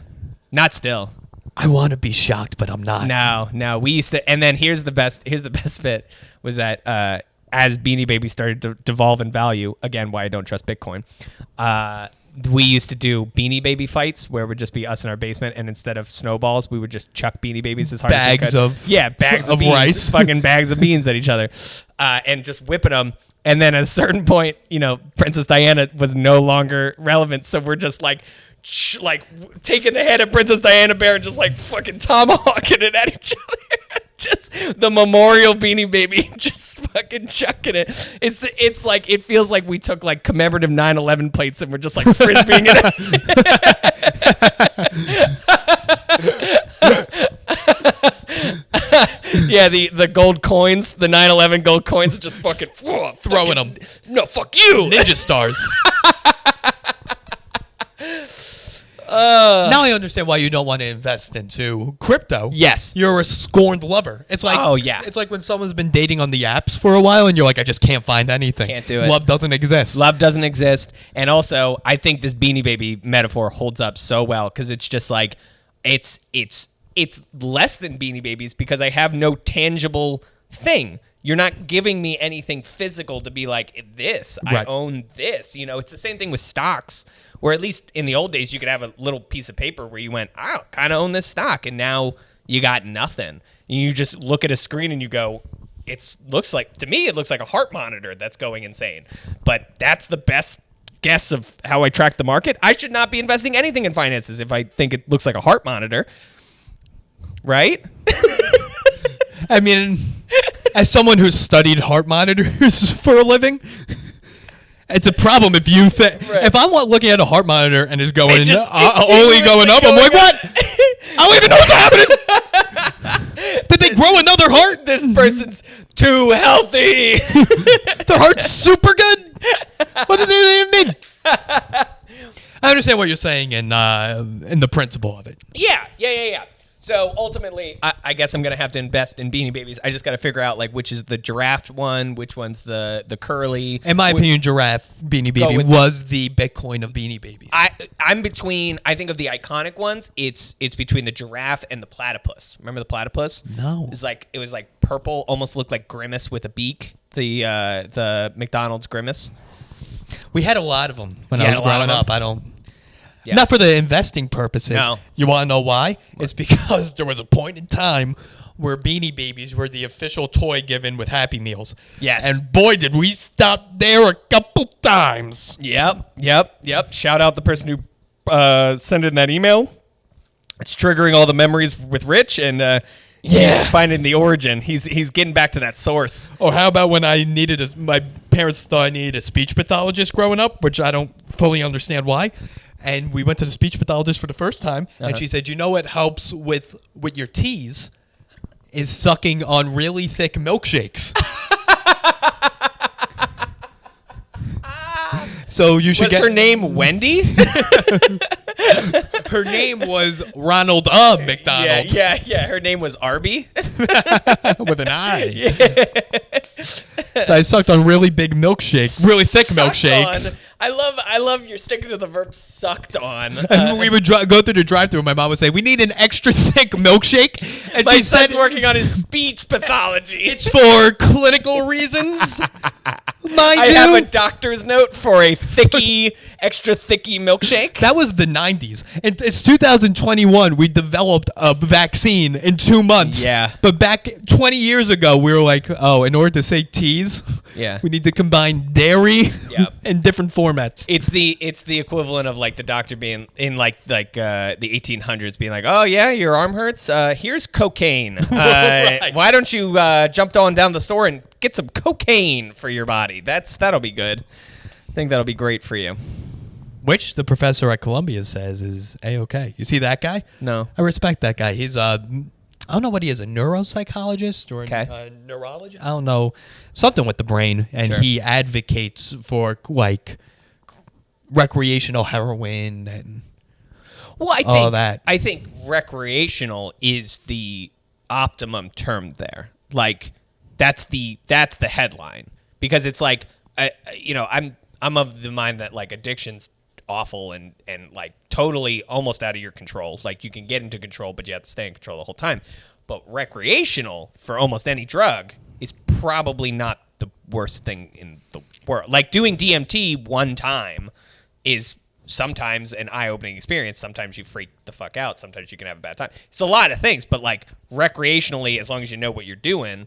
Not still. I want to be shocked, but I'm not. No. We used to, and then here's the best bit was that as Beanie Baby started to devolve in value, again, why I don't trust Bitcoin, we used to do Beanie Baby fights where it would just be us in our basement, and instead of snowballs, we would just chuck Beanie Babies as hard as we could. Bags of beans, rice. fucking bags of beans at each other, and just whipping them. And then at a certain point, Princess Diana was no longer relevant, so we're just like taking the head of Princess Diana Bear and just like fucking tomahawking it at each other. Just the memorial Beanie Baby, just fucking chucking it. It's like, it feels like we took like commemorative 9/11 plates and we're just like frisbeeing it. Yeah, the gold coins, the 9/11 gold coins, just fucking throwing them. No, fuck you. Ninja stars. Now I understand why you don't want to invest into crypto. Yes. You're a scorned lover. It's like, Oh, yeah. It's like when someone's been dating on the apps for a while and you're like, I just can't find anything. Can't do it. Love doesn't exist. Love doesn't exist. And also, I think this Beanie Baby metaphor holds up so well because it's just like, it's less than Beanie Babies because I have no tangible thing. You're not giving me anything physical to be like, this, I Right. own this. You know, it's the same thing with stocks, where at least in the old days, you could have a little piece of paper where you went, I kind of own this stock. And now you got nothing. You just look at a screen and you go, it looks like a heart monitor that's going insane. But that's the best guess of how I track the market. I should not be investing anything in finances if I think it looks like a heart monitor. Right? I mean, as someone who's studied heart monitors for a living, it's a problem if you think. Right. If I'm looking at a heart monitor and it's going It's just only going up, I'm like, what? I don't even know what's happening. Did they grow another heart? This person's too healthy. Their heart's super good. What does it even mean? I understand what you're saying in the principle of it. Yeah. So ultimately, I guess I'm gonna have to invest in Beanie Babies. I just got to figure out like which is the giraffe one, which one's the curly. In my opinion, giraffe Beanie Baby with was the Bitcoin of Beanie Babies. I'm between. I think of the iconic ones. It's between the giraffe and the platypus. Remember the platypus? No. It was like purple, almost looked like Grimace with a beak. The McDonald's Grimace. We had a lot of them when You I had was a lot growing of up. them? I don't. Yeah. Not for the investing purposes. No. You want to know why? It's because there was a point in time where Beanie Babies were the official toy given with Happy Meals. Yes. And boy, did we stop there a couple times. Yep. Shout out the person who sent in that email. It's triggering all the memories with Rich, and he's finding the origin. He's getting back to that source. Or how about when I needed my parents thought I needed a speech pathologist growing up, which I don't fully understand why. And we went to the speech pathologist for the first time, and she said, you know what helps with your teas is sucking on really thick milkshakes. So you should Was her name Wendy? Her name was Ronald McDonald. Yeah. Her name was Arby. With an I. So I sucked on really big milkshake, really thick Sucked milkshakes. on. I love you're sticking to the verb sucked on. And we would go through the drive-thru. My mom would say, "We need an extra thick milkshake." And My she said, son's working on his speech pathology. "It's for clinical reasons." Mind I you, have a doctor's note for a extra thicky milkshake. that was the 90s. And it's 2021. We developed a vaccine in 2 months. Yeah. But back 20 years ago, we were like, oh, in order to say teas, Yeah. we need to combine dairy Yep. in different formats. It's the equivalent of like the doctor being in like the 1800s being like, oh yeah, your arm hurts. Here's cocaine. Right. Why don't you jump on down the store and get some cocaine for your body? That'll be good. I think that'll be great for you. Which the professor at Columbia says is A-okay. You see that guy? No. I respect that guy. He's I don't know what he is, a neuropsychologist or a neurologist? I don't know. Something with the brain. And Sure. he advocates for like recreational heroin and Well, all that. I think recreational is the optimum term there. Like that's the headline, because it's like I'm of the mind that like addiction's awful and like totally almost out of your control. Like you can get into control, but you have to stay in control the whole time. But recreational for almost any drug is probably not the worst thing in the world. Like doing DMT one time is sometimes an eye-opening experience. Sometimes you freak the fuck out. Sometimes you can have a bad time. It's a lot of things, but like recreationally, as long as you know what you're doing,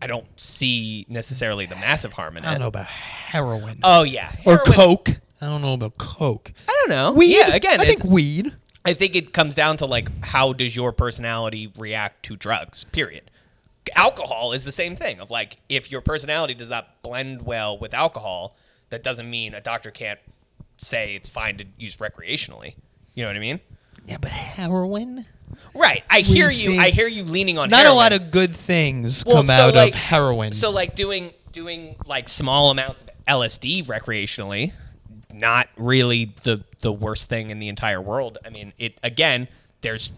I don't see necessarily the massive harm in it. I don't know about heroin. Oh yeah, or Heroin- coke. I don't know about coke. I don't know. Weed? Yeah, again, I think weed. I think it comes down to like how does your personality react to drugs? Period. Alcohol is the same thing. Of like if your personality does not blend well with alcohol, that doesn't mean a doctor can't say it's fine to use recreationally. You know what I mean? Yeah, but heroin? Right. I hear you. think- I hear you leaning on Not heroin. a lot of good things Well, come so, out like- of heroin. So like doing like small amounts of LSD recreationally not really the worst thing in the entire world. I mean, it again, there's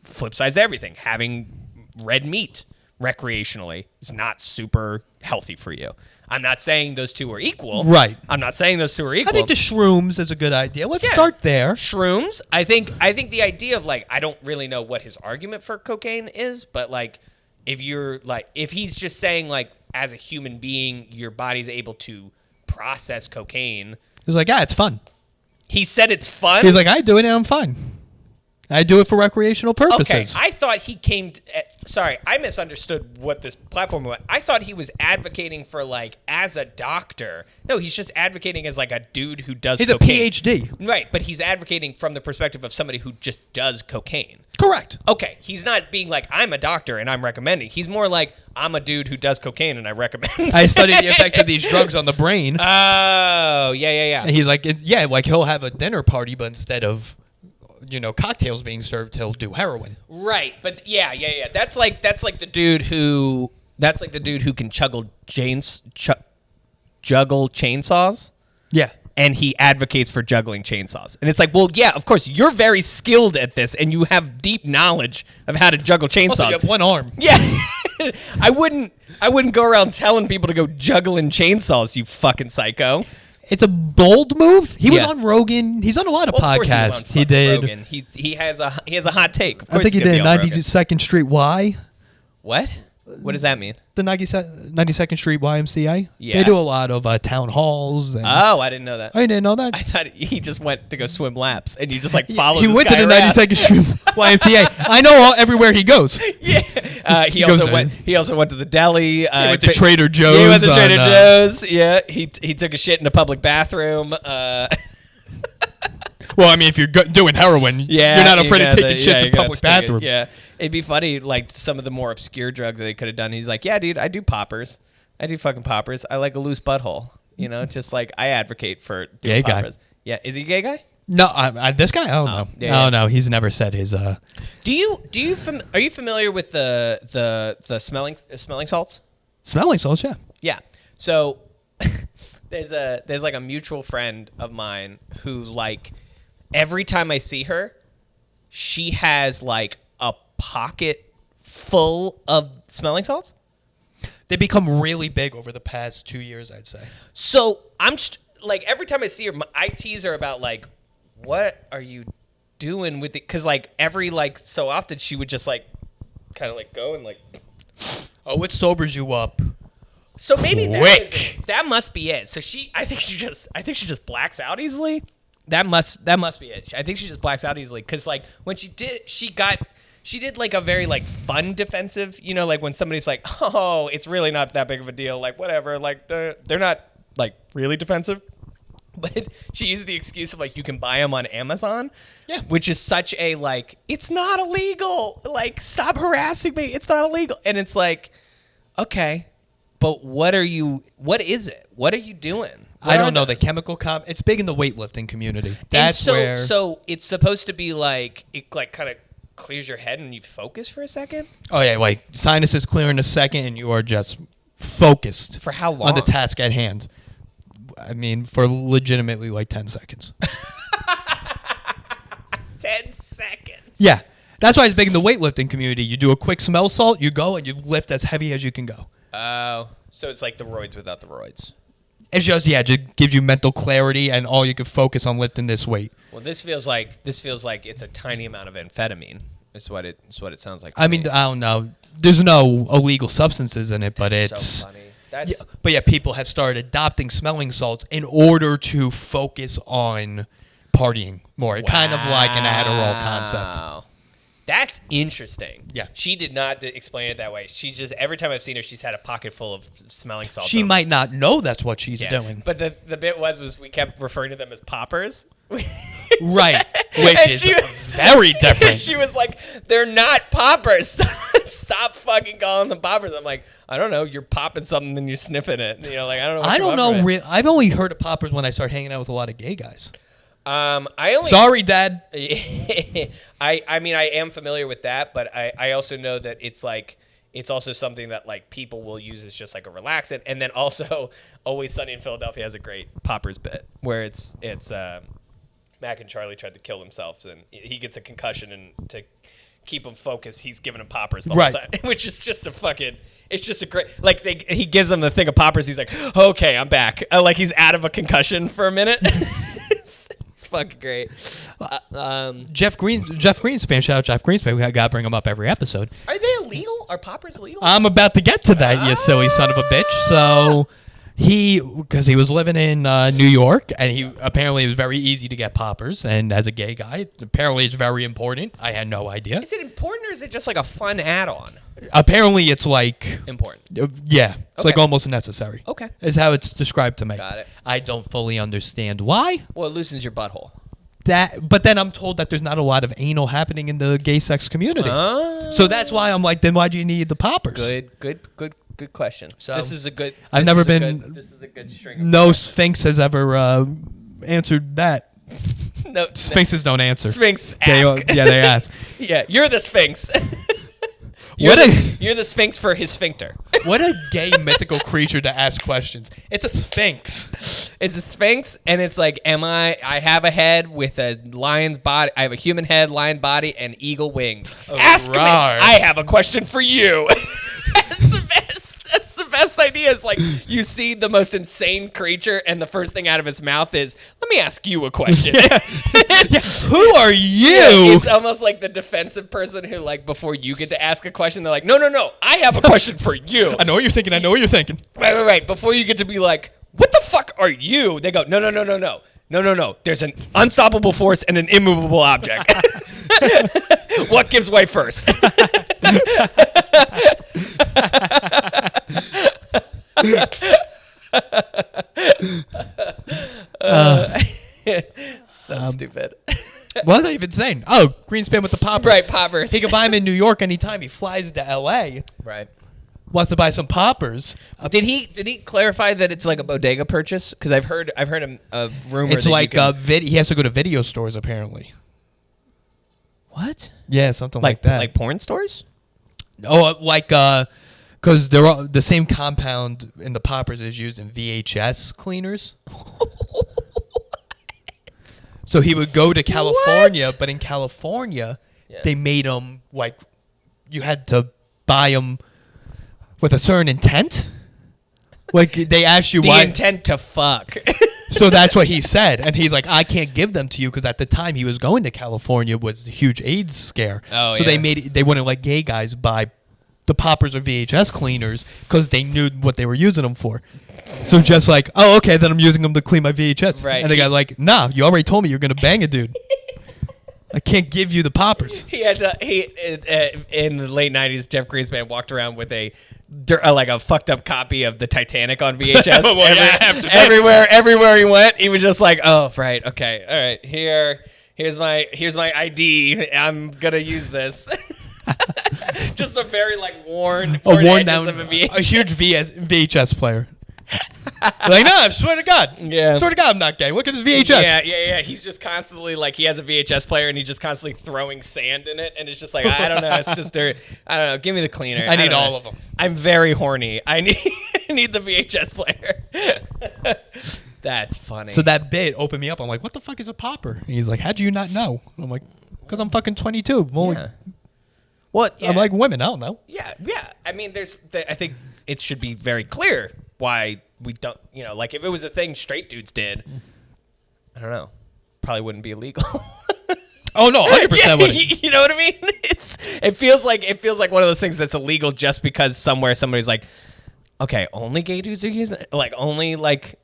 flip sides to everything. Having red meat recreationally is not super healthy for you. I'm not saying those two are equal. Right. I'm not saying those two are equal. I think the shrooms is a good idea. Let's Yeah. start there. Shrooms. I think the idea of like, I don't really know what his argument for cocaine is, but like if he's just saying like as a human being your body's able to process cocaine. He's like, it's fun. He said it's fun. He's like, I do it and I'm fine. I do it for recreational purposes. Okay, I thought he came. Sorry, I misunderstood what this platform was. I thought he was advocating for like as a doctor. No, he's just advocating as like a dude who does. He's cocaine. a PhD. Right, but he's advocating from the perspective of somebody who just does cocaine. Correct. Okay, he's not being like I'm a doctor and I'm recommending. He's more like I'm a dude who does cocaine and I recommend. I studied the effects of these drugs on the brain. Oh, yeah. And he's like, like he'll have a dinner party, but instead of cocktails being served, he'll do heroin. Right, but yeah. That's like the dude who can juggle chainsaws. Yeah. And he advocates for juggling chainsaws. And it's like, well, yeah, of course, you're very skilled at this and you have deep knowledge of how to juggle chainsaws. Also, you have one arm. Yeah. I wouldn't go around telling people to go juggling chainsaws, you fucking psycho. It's a bold move. He was Yeah. on Rogan. He's on a lot of Well, of course podcasts. he was on He fucking did. Rogan. He has a hot take. Of I course think he he's gonna did be on Rogan. 92nd Street Y. What? What does that mean? The 92nd Street YMCA. Yeah. They do a lot of town halls. And Oh, I didn't know that. I didn't know that. I thought he just went to go swim laps, and you just like follow. He this went to guy the around. 92nd Street YMCA. I know everywhere he goes. Yeah. He goes also there. went. He also went to the deli. He went to Trader Joe's. Yeah, he went to Trader on, Joe's. Yeah. He took a shit in a public bathroom. Well, I mean, if you're doing heroin, Yeah, you're not afraid you of taking gotta- shits you in gotta public take it. bathrooms. Yeah, it'd be funny, like some of the more obscure drugs that he could have done. He's like, yeah, dude, I do poppers. I do fucking poppers. I like a loose butthole. You know, just like I advocate for doing Gay guy. poppers. Yeah, is he a gay guy? No, this guy, I don't know. yeah, Oh no, he's never said his. Are you familiar with the smelling salts? Smelling salts, yeah. Yeah. So there's like a mutual friend of mine who like every time I see her, she has like a pocket full of smelling salts. They become really big over the past 2 years, I'd say. So I'm like every time I see her, I tease her about like, what are you doing with it? Because like every like so often she would just like kind of like go and like. Oh, it sobers you up. So maybe Quick. that must be it. So I think she just blacks out easily. That must be it. I think she just blacks out easily because like when she did like a very like fun defensive, like when somebody's like, oh, it's really not that big of a deal, like whatever, like they're not like really defensive. But she used the excuse of like you can buy them on Amazon, Yeah. which is such a like it's not illegal. Like stop harassing me. It's not illegal. And it's like, okay, but what is it? What are you doing? I don't know the chemical it's big in the weightlifting community. That's where. So it's supposed to be like it like kind of clears your head and you focus for a second. Oh yeah, like sinuses clear in a second, and you are just focused For how long? on the task at hand. I mean, for legitimately like 10 seconds. 10 seconds. Yeah, that's why it's big in the weightlifting community. You do a quick smell salt, you go and you lift as heavy as you can go. Oh, so it's like the roids without the roids. It's just just gives you mental clarity, and all you can focus on lifting this weight. Well, this feels like it's a tiny amount of amphetamine. Is what it sounds like. to I mean, me. I don't know. There's no illegal substances in it, but it's. so funny. That's Yeah, but yeah, people have started adopting smelling salts in order to focus on partying more. Kind of like an Adderall concept. Wow. That's interesting. Yeah. She did not explain it that way. She just every time I've seen her, she's had a pocket full of smelling salts. She might not know that's what she's Yeah. doing. But the bit was we kept referring to them as poppers. Right, which And is she- very different. She was like, "They're not poppers. Stop fucking calling them poppers." I'm like, I don't know. You're popping something and you're sniffing it. Like I don't know. What I you don't want know. from it. I've only heard of poppers when I start hanging out with a lot of gay guys. I only. Sorry, Dad. I mean I am familiar with that, but I also know that it's like it's also something that like people will use as just like a relaxant. And then also Always Sunny in Philadelphia has a great poppers bit where it's Mac and Charlie tried to kill themselves and he gets a concussion, and to keep him focused, he's giving him poppers the whole time, which is just a fucking, it's just a great, like he gives him the thing of poppers. He's like, okay, I'm back. Like he's out of a concussion for a minute. It's fucking great. Jeff Greenspan, shout out Jeff Greenspan. We gotta bring him up every episode. Are they illegal? Are poppers illegal? I'm about to get to that, you silly son of a bitch. So because he was living in New York, and he apparently it was very easy to get poppers, and as a gay guy, apparently it's very important. I had no idea. Is it important, or is it just like a fun add-on? Apparently it's like Important. Yeah, it's like Okay. almost necessary. Okay. Is how it's described to me. Got it. I don't fully understand why. Well, it loosens your butthole. But then I'm told that there's not a lot of anal happening in the gay sex community. So that's why I'm like, then why do you need the poppers? Good question. So, this is a good. I've this never is a been- good- this is a good string. Of No Sphinx has ever answered that. no Sphinxes don't answer. Sphinx. They Ask. they ask. Yeah, you're the Sphinx. What a- you're the Sphinx for his sphincter. What a gay mythical creature to ask questions. It's a Sphinx. It's a Sphinx, and it's like, I have a head with a lion's body. I have a human head, lion body, and eagle wings. Ask me. Rawr. I have a question for you. That's the best. That's the best idea. It's like you see the most insane creature, and the first thing out of its mouth is, "Let me ask you a question." Who are you? It's almost like the defensive person who, like, before you get to ask a question, they're like, no, I have a question for you. I know what you're thinking. I know what you're thinking. Right. Before you get to be like, what the fuck are you? They go, no. There's an unstoppable force and an immovable object. What gives way first? So stupid. What was I even saying? Oh, Greenspan with the poppers. Right, poppers. He can buy them in New York anytime. He flies to L.A. Right. Wants to buy some poppers. Did he clarify that it's like a bodega purchase? Because I've heard a rumor. It's that like you can, he has to go to video stores apparently. what? Yeah, something like that. Like porn stores? Oh, like because they're all, the same compound in the poppers is used in VHS cleaners. So he would go to California, but in California, Yeah. they made them like you had to buy them with a certain intent. Like they asked you The why. intent to fuck. So that's what he said, and he's like, I can't give them to you because at the time he was going to California was the huge AIDS scare. Oh, so yeah. they wouldn't let gay guys buy the poppers or VHS cleaners because they knew what they were using them for. So just like, oh, okay, then I'm using them to clean my VHS. Right. And the guy's like, nah, you already told me you're gonna bang a dude. I can't give you the poppers. He had to. In the late '90s, Jeff Greenspan walked around with like a fucked up copy of the Titanic on VHS. Well, yeah, after that. everywhere he went, he was just like, "Oh, right, okay, all right. Here's my ID. I'm gonna use this." Just a very like worn Worn down, of a VHS. a huge VHS player. Like, no, I swear to God. Yeah. Swear to God, I'm not gay. Look at his VHS. Yeah. He's just constantly like, he has a VHS player and he's just constantly throwing sand in it, and it's just like, I don't know, it's just dirt. I don't know. Give me the cleaner. I need don't know. all of them. I'm very horny. I need the VHS player. That's funny. So that bit opened me up. I'm like, what the fuck is a popper? And he's like, how do you not know? I'm like, because I'm fucking 22. I'm, only, Yeah. What? Yeah. I'm like women. I don't know. Yeah. I mean, I think it should be very clear why we don't, like if it was a thing straight dudes did, I don't know, probably wouldn't be illegal. Oh no, 100% wouldn't. You know what I mean? It feels like one of those things that's illegal just because somewhere somebody's like, okay, only gay dudes are using it, like only like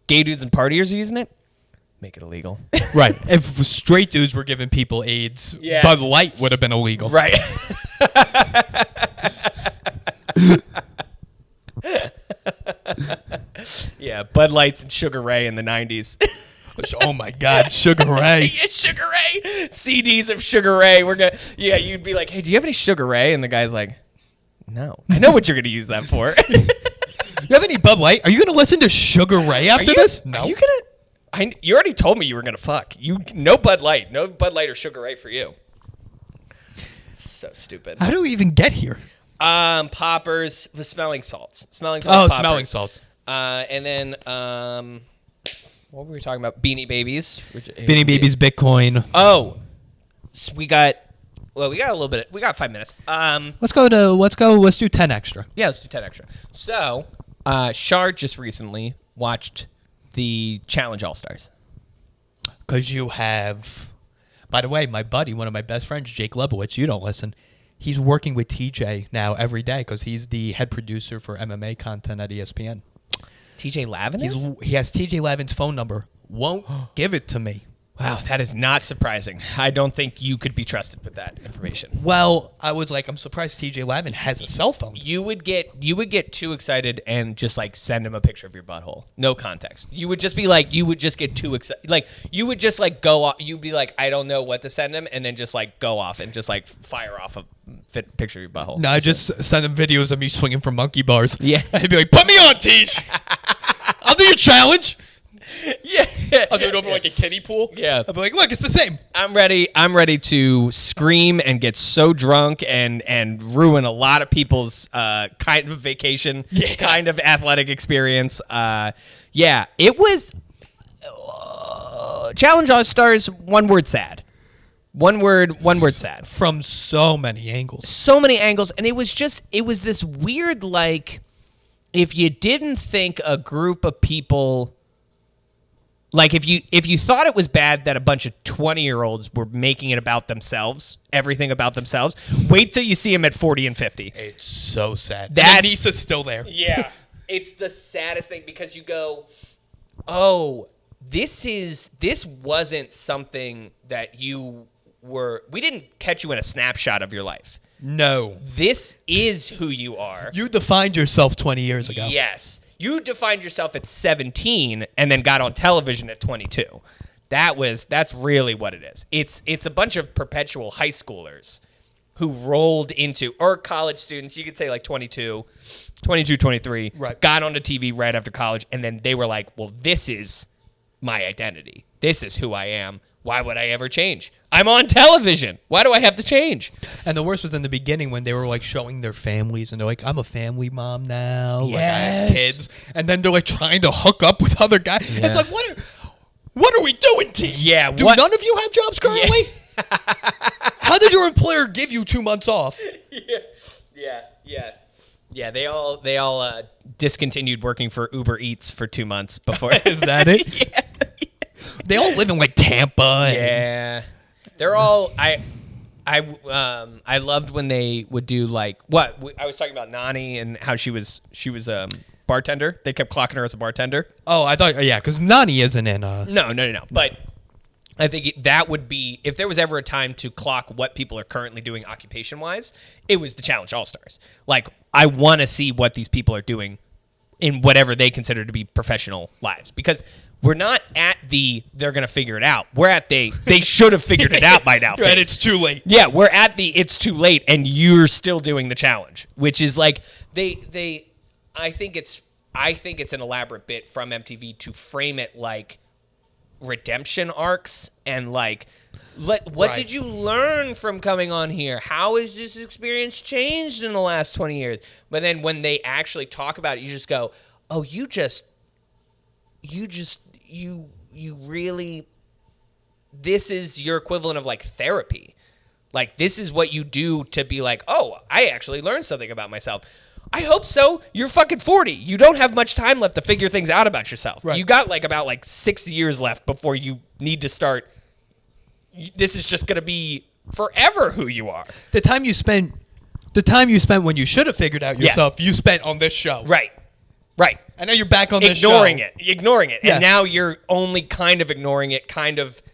gay dudes and partiers are using it. Make it illegal. Right. If straight dudes were giving people AIDS, Yes. Bud Light would have been illegal. Right. Yeah, Bud Lights and Sugar Ray in the 90s. Oh my God, Sugar Ray. Yeah, Sugar Ray. CDs of Sugar Ray. You'd be like, hey, do you have any Sugar Ray? And the guy's like, no. I know what you're going to use that for. You have any Bud Light? Are you going to listen to Sugar Ray after this? No. Are you going to? You already told me you were going to fuck. No Bud Light. No Bud Light or Sugar Ray for you. So stupid. How do we even get here? Poppers, the smelling salts. Smelling Oh, salts. smelling Poppers. salts. And then what were we talking about? Beanie Babies. Beanie Babies, Bitcoin. Oh, so we got a little bit. We got 5 minutes. Let's do 10 extra. Yeah, let's do 10 extra. So, Shard just recently watched the Challenge All-Stars. Because you have, by the way, my buddy, one of my best friends, Jake Lebowitz, you don't listen. He's working with TJ now every day because he's the head producer for MMA content at ESPN. TJ Lavin is? He has TJ Lavin's phone number. Won't give it to me. Wow, that is not surprising. I don't think you could be trusted with that information. Well, I was like, I'm surprised TJ Lavin has a cell phone. You would get too excited and just like send him a picture of your butthole. No context. You would just be like, you would just get too excited. Like you would just like go off. You'd be like, I don't know what to send him, and then just like go off and just like fire off a picture of your butthole. No, I just send him videos of me swinging from monkey bars. Yeah. I'd be like, put me on, Tej. I'll do your challenge. Yeah. I'll do it over like a kiddie pool. Yeah. I'll be like, look, it's the same. I'm ready to scream and get so drunk and ruin a lot of people's kind of vacation, kind of athletic experience. Yeah, it was Challenge All Stars. One word sad. One word sad. From so many angles. So many angles, and it was this weird, like, if you didn't think a group of people. Like if you thought it was bad that a bunch of 20-year-olds were making it about themselves, everything about themselves, wait till you see them at 40 and 50. It's so sad. That's Anissa's still there. Yeah. It's the saddest thing because you go, "Oh, this wasn't something that we didn't catch you in a snapshot of your life. No. This is who you are." You defined yourself 20 years ago. Yes. You defined yourself at 17 and then got on television at 22. That's really what it is. It's a bunch of perpetual high schoolers who rolled into, or college students, you could say like 22, 23, right. Got onto TV right after college, and then they were like, well, this is my identity. This is who I am. Why would I ever change? I'm on television. Why do I have to change? And the worst was in the beginning when they were like showing their families and they're like, I'm a family mom now. Like, I have Yes. kids. And then they're like trying to hook up with other guys. Yeah. It's like, what are we doing, T? Yeah, Do what- none of you have jobs currently? How did your employer give you 2 months off? Yeah, they all discontinued working for Uber Eats for 2 months before. Is that it? Yeah. They all live in like Tampa. And Yeah. They're all I loved when they would do like I was talking about Nani and how she was bartender. They kept clocking her as a bartender. Oh, I thought, yeah, because Nani isn't in. No. But I think that would be, if there was ever a time to clock what people are currently doing occupation-wise, it was the Challenge All-Stars. Like, I want to see what these people are doing in whatever they consider to be professional lives. Because we're not at they're going to figure it out. We're at they should have figured it out by now. Right, it's too late. Yeah, we're at it's too late, and you're still doing the challenge, which is like I think it's an elaborate bit from MTV to frame it like redemption arcs and like what Right. did you learn from coming on here? How has this experience changed in the last 20 years? But then when they actually talk about it, you just go, oh, you really, this is your equivalent of like therapy. Like, this is what you do to be like, oh, I actually learned something about myself. I hope so. You're fucking 40. You don't have much time left to figure things out about yourself. Right. You got about 6 years left before you need to start. This is just going to be forever who you are. The time you spent when you should have figured out yourself, you spent on this show. Right. And now you're back on this show. Ignoring it. Yeah. And now you're only kind of ignoring it,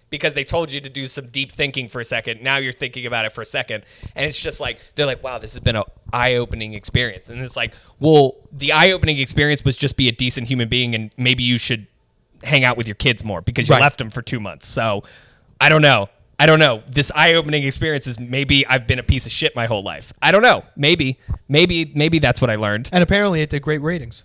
because they told you to do some deep thinking for a second. Now you're thinking about it for a second. And it's just like, they're like, wow, this has been an eye-opening experience. And it's like, well, the eye-opening experience was just be a decent human being, and maybe you should hang out with your kids more because you Right. left them for 2 months. So I don't know. This eye-opening experience is maybe I've been a piece of shit my whole life. I don't know. Maybe that's what I learned. And apparently it did great ratings.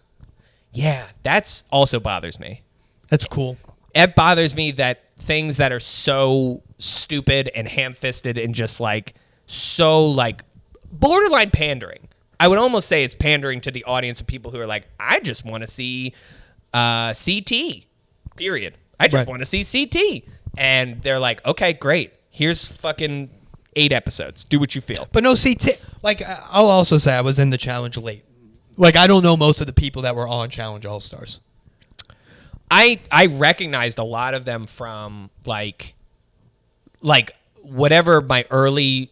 Yeah, that's also bothers me. That's cool. It bothers me that things that are so stupid and ham-fisted and just like so like borderline pandering. I would almost say it's pandering to the audience of people who are like, I just want to see CT, period. I just Right. want to see CT. And they're like, okay, great. Here's fucking 8 episodes. Do what you feel. But no, see, like I'll also say I was in the challenge late. Like I don't know most of the people that were on Challenge All Stars. I recognized a lot of them from like whatever my early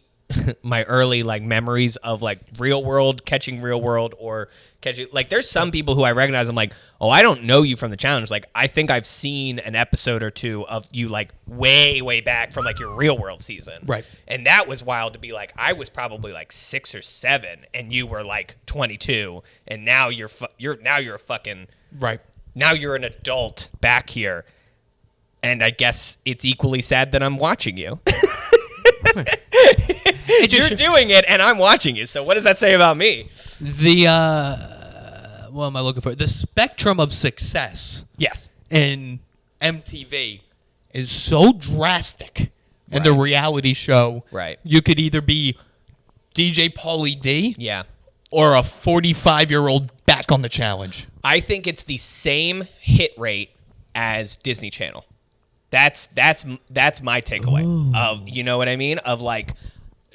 like memories of like Real World, catching Real World, or catching, like there's some people who I recognize. I'm like, oh, I don't know you from the challenge. Like I think I've seen an episode or two of you like way back from like your Real World season. Right. And that was wild to be like, I was probably like 6 or 7 and you were like 22 and now you're a fucking Right. now you're an adult back here, and I guess it's equally sad that I'm watching you. You're doing it, and I'm watching you. So what does that say about me? The what am I looking for? The spectrum of success Yes. in MTV is so drastic in the Right. reality show. Right. You could either be DJ Pauly D Yeah. or a 45-year-old back on the challenge. I think it's the same hit rate as Disney Channel. That's my takeaway of, you know what I mean? Of like,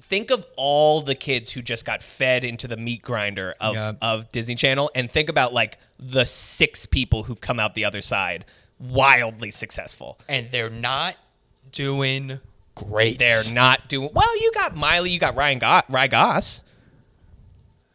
think of all the kids who just got fed into the meat grinder of Disney Channel, and think about like the 6 people who've come out the other side wildly successful. And they're not doing great. They're not doing well. You got Miley, you got Ryan Goss,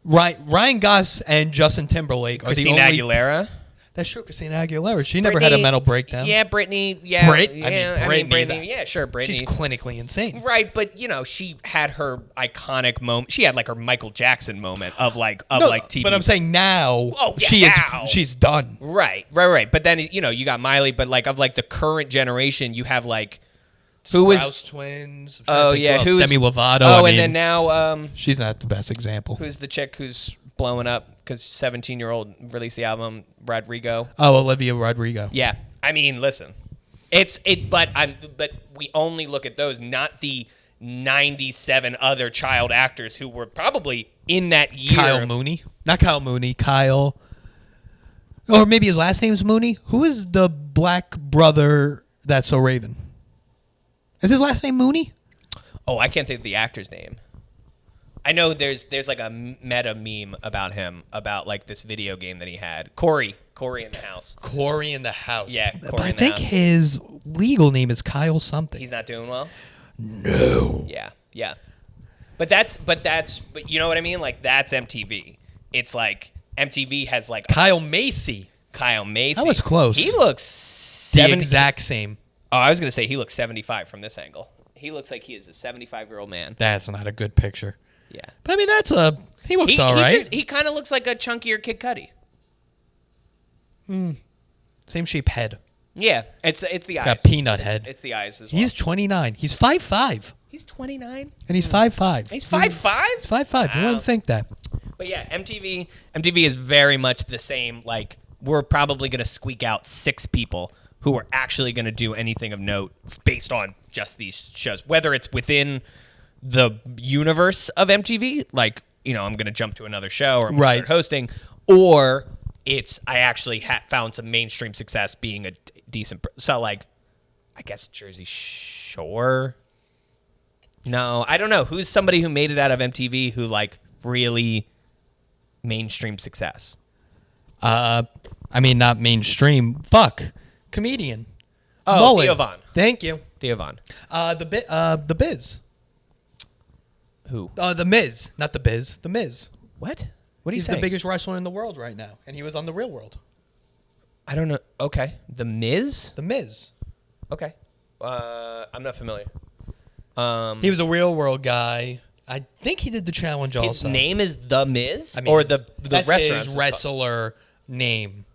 Right, Ryan Goss and Justin Timberlake are Christina the only. Aguilera. That's true, Christina Aguilera. She never had a Britney- mental breakdown. Yeah, Britney. Yeah, Brit? Yeah, I mean, Britney's Britney. Yeah, sure, Britney. She's clinically insane. Right, but you know, she had her iconic moment. She had like her Michael Jackson moment of like No, TV. But I'm saying now, Oh, yeah, now. she's done. Right. But then you know, you got Miley, but like of like the current generation, you have like who was Sprouse twins. oh yeah, who's who's Demi Lovato? Oh, I and mean, then now she's not the best example. who's the chick who's blowing up because 17-year-old released the album Rodrigo. Oh, Olivia Rodrigo. Yeah, I mean, listen, but we only look at those, not the 97 other child actors who were probably in that year. Kyle Mooney, not Kyle Mooney. Kyle, or maybe his last name's Mooney. Who is the black brother that's so Raven? Is his last name Mooney? Oh, I can't think of the actor's name. I know there's like a meta meme about him, about like this video game that he had. Corey in the house. Corey in the house. Yeah, but Corey I in the think house. his legal name is Kyle something. He's not doing well. No. Yeah. But you know what I mean? Like that's MTV. It's like MTV has like Kyle Macy. Kyle Macy. That was close. He looks The 70. exact same. Oh, I was gonna say he looks 75 from this angle. He looks like he is a 75-year-old man. That's not a good picture. Yeah. But I mean, he looks all right. He kind of looks like a chunkier Kid Cudi. Same shape head. Yeah, it's the eyes. Got peanut head. It's the eyes as well. He's 29. He's 5'5", He's 29. and he's 5'5". He's 5'5". He's 5'5". You Wow. wouldn't think that. But yeah, MTV is very much the same. Like we're probably gonna squeak out 6 people who are actually gonna do anything of note based on just these shows, whether it's within the universe of MTV, like, you know, I'm going to jump to another show or I'm going to start hosting, or it's I actually found some mainstream success being a decent. So, like, I guess Jersey Shore. No, I don't know. Who's somebody who made it out of MTV who, like, really mainstream success? I mean, not mainstream. Fuck. Comedian. Oh, Mullen. Theo Von. Thank you. Theo Von. The Biz. Who? The Miz, not the Biz. The Miz. What? What are you He's saying? the biggest wrestler in the world right now, and he was on The Real World. I don't know. Okay. The Miz? The Miz. Okay. I'm not familiar. He was a Real World guy. I think he did the challenge His also. name is The Miz? I mean, or the that's restaurant? his wrestler name.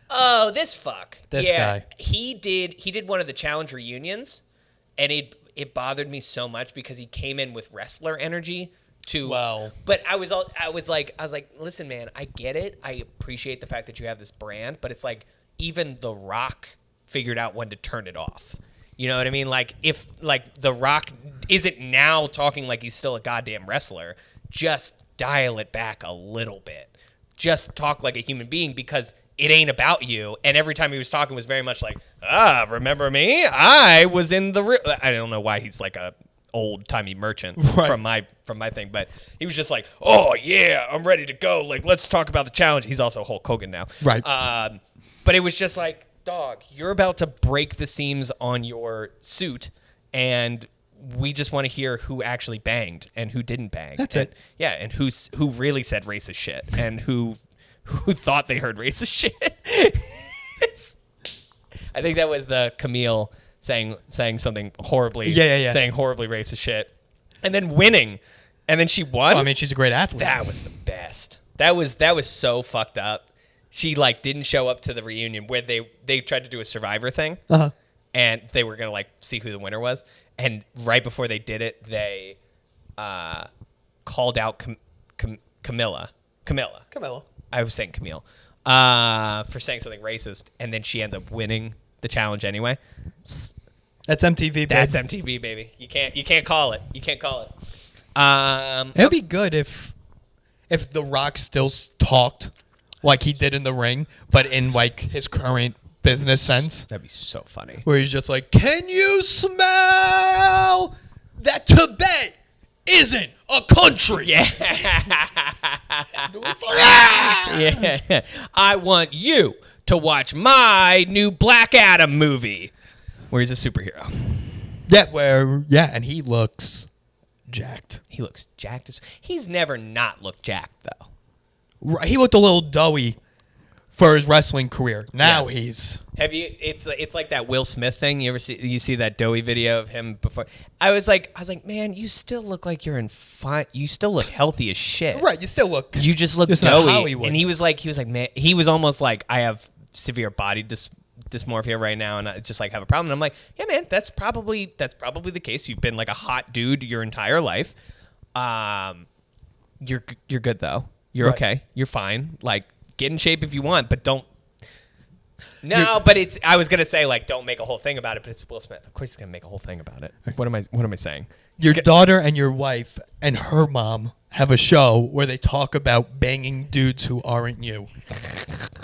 Oh, this fuck. This yeah, guy. He did one of the challenge reunions, and it bothered me so much because he came in with wrestler energy to Well. But I was like, listen, man, I get it. I appreciate the fact that you have this brand, but it's like even The Rock figured out when to turn it off. You know what I mean? Like if like The Rock isn't now talking like he's still a goddamn wrestler, just dial it back a little bit. Just talk like a human being because it ain't about you. And every time he was talking was very much like, remember me? I was in the I don't know why he's like a old-timey merchant Right. from my thing, but he was just like, oh yeah, I'm ready to go. Like, let's talk about the challenge. He's also Hulk Hogan now. Right. But it was just like, dog, you're about to break the seams on your suit, and we just want to hear who actually banged and who didn't bang. That's And- it. Yeah, and who really said racist shit and who thought they heard racist shit. I think that was the Camille saying something horribly, Yeah. saying horribly racist shit, and then winning, and then she won. Well, I mean, she's a great athlete. That was the best. That was so fucked up. She like didn't show up to the reunion where they tried to do a Survivor thing, Uh-huh. and they were gonna like see who the winner was. And right before they did it, they called out Camilla. Camilla. I was saying Camille for saying something racist, and then she ends up winning the challenge anyway. That's MTV, baby. That's MTV, baby. You can't call it. You can't call it. It would be good if The Rock still talked like he did in the ring, but in like his current business sense, That'd be so funny. where he's just like, "Can you smell that Tibet isn't a country?" Yeah. Yeah. I want you to watch my new Black Adam movie where he's a superhero. And he looks jacked. He looks jacked as he's never not looked jacked though. Right, he looked a little doughy for his wrestling career. Now Yeah. he's Have you it's like that Will Smith thing. You see that doughy video of him before? I was like, man, you still look like you're in fine. You still look healthy as shit. right. You still look. You just look Just not doughy. Hollywood. And he was like, man, he was almost like, I have severe body dysmorphia right now, and I just like have a problem. And I'm like, yeah, man, that's probably the case. You've been like a hot dude your entire life. You're good though. You're Right. okay. You're fine. Like, get in shape if you want, but don't. No, but it's. I was gonna say like, don't make a whole thing about it, but it's Will Smith. Of course, he's gonna make a whole thing about it. What am I saying? Your daughter and your wife and her mom have a show where they talk about banging dudes who aren't you.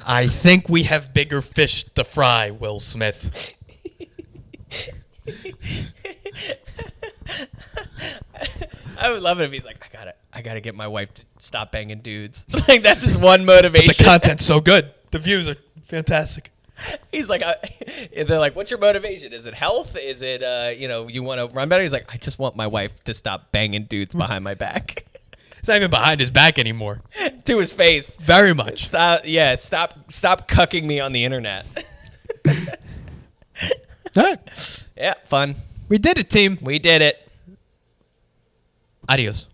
I think we have bigger fish to fry, Will Smith. I would love it if he's like, I gotta get my wife to stop banging dudes. Like that's his one motivation. The content's so good. The views are fantastic. He's like, they're like, what's your motivation? Is it health? Is it, you want to run better? He's like, I just want my wife to stop banging dudes behind my back. It's not even behind his back anymore. To his face. Very much. Stop cucking me on the internet. All right. Yeah, fun. We did it, team. We did it. Adios.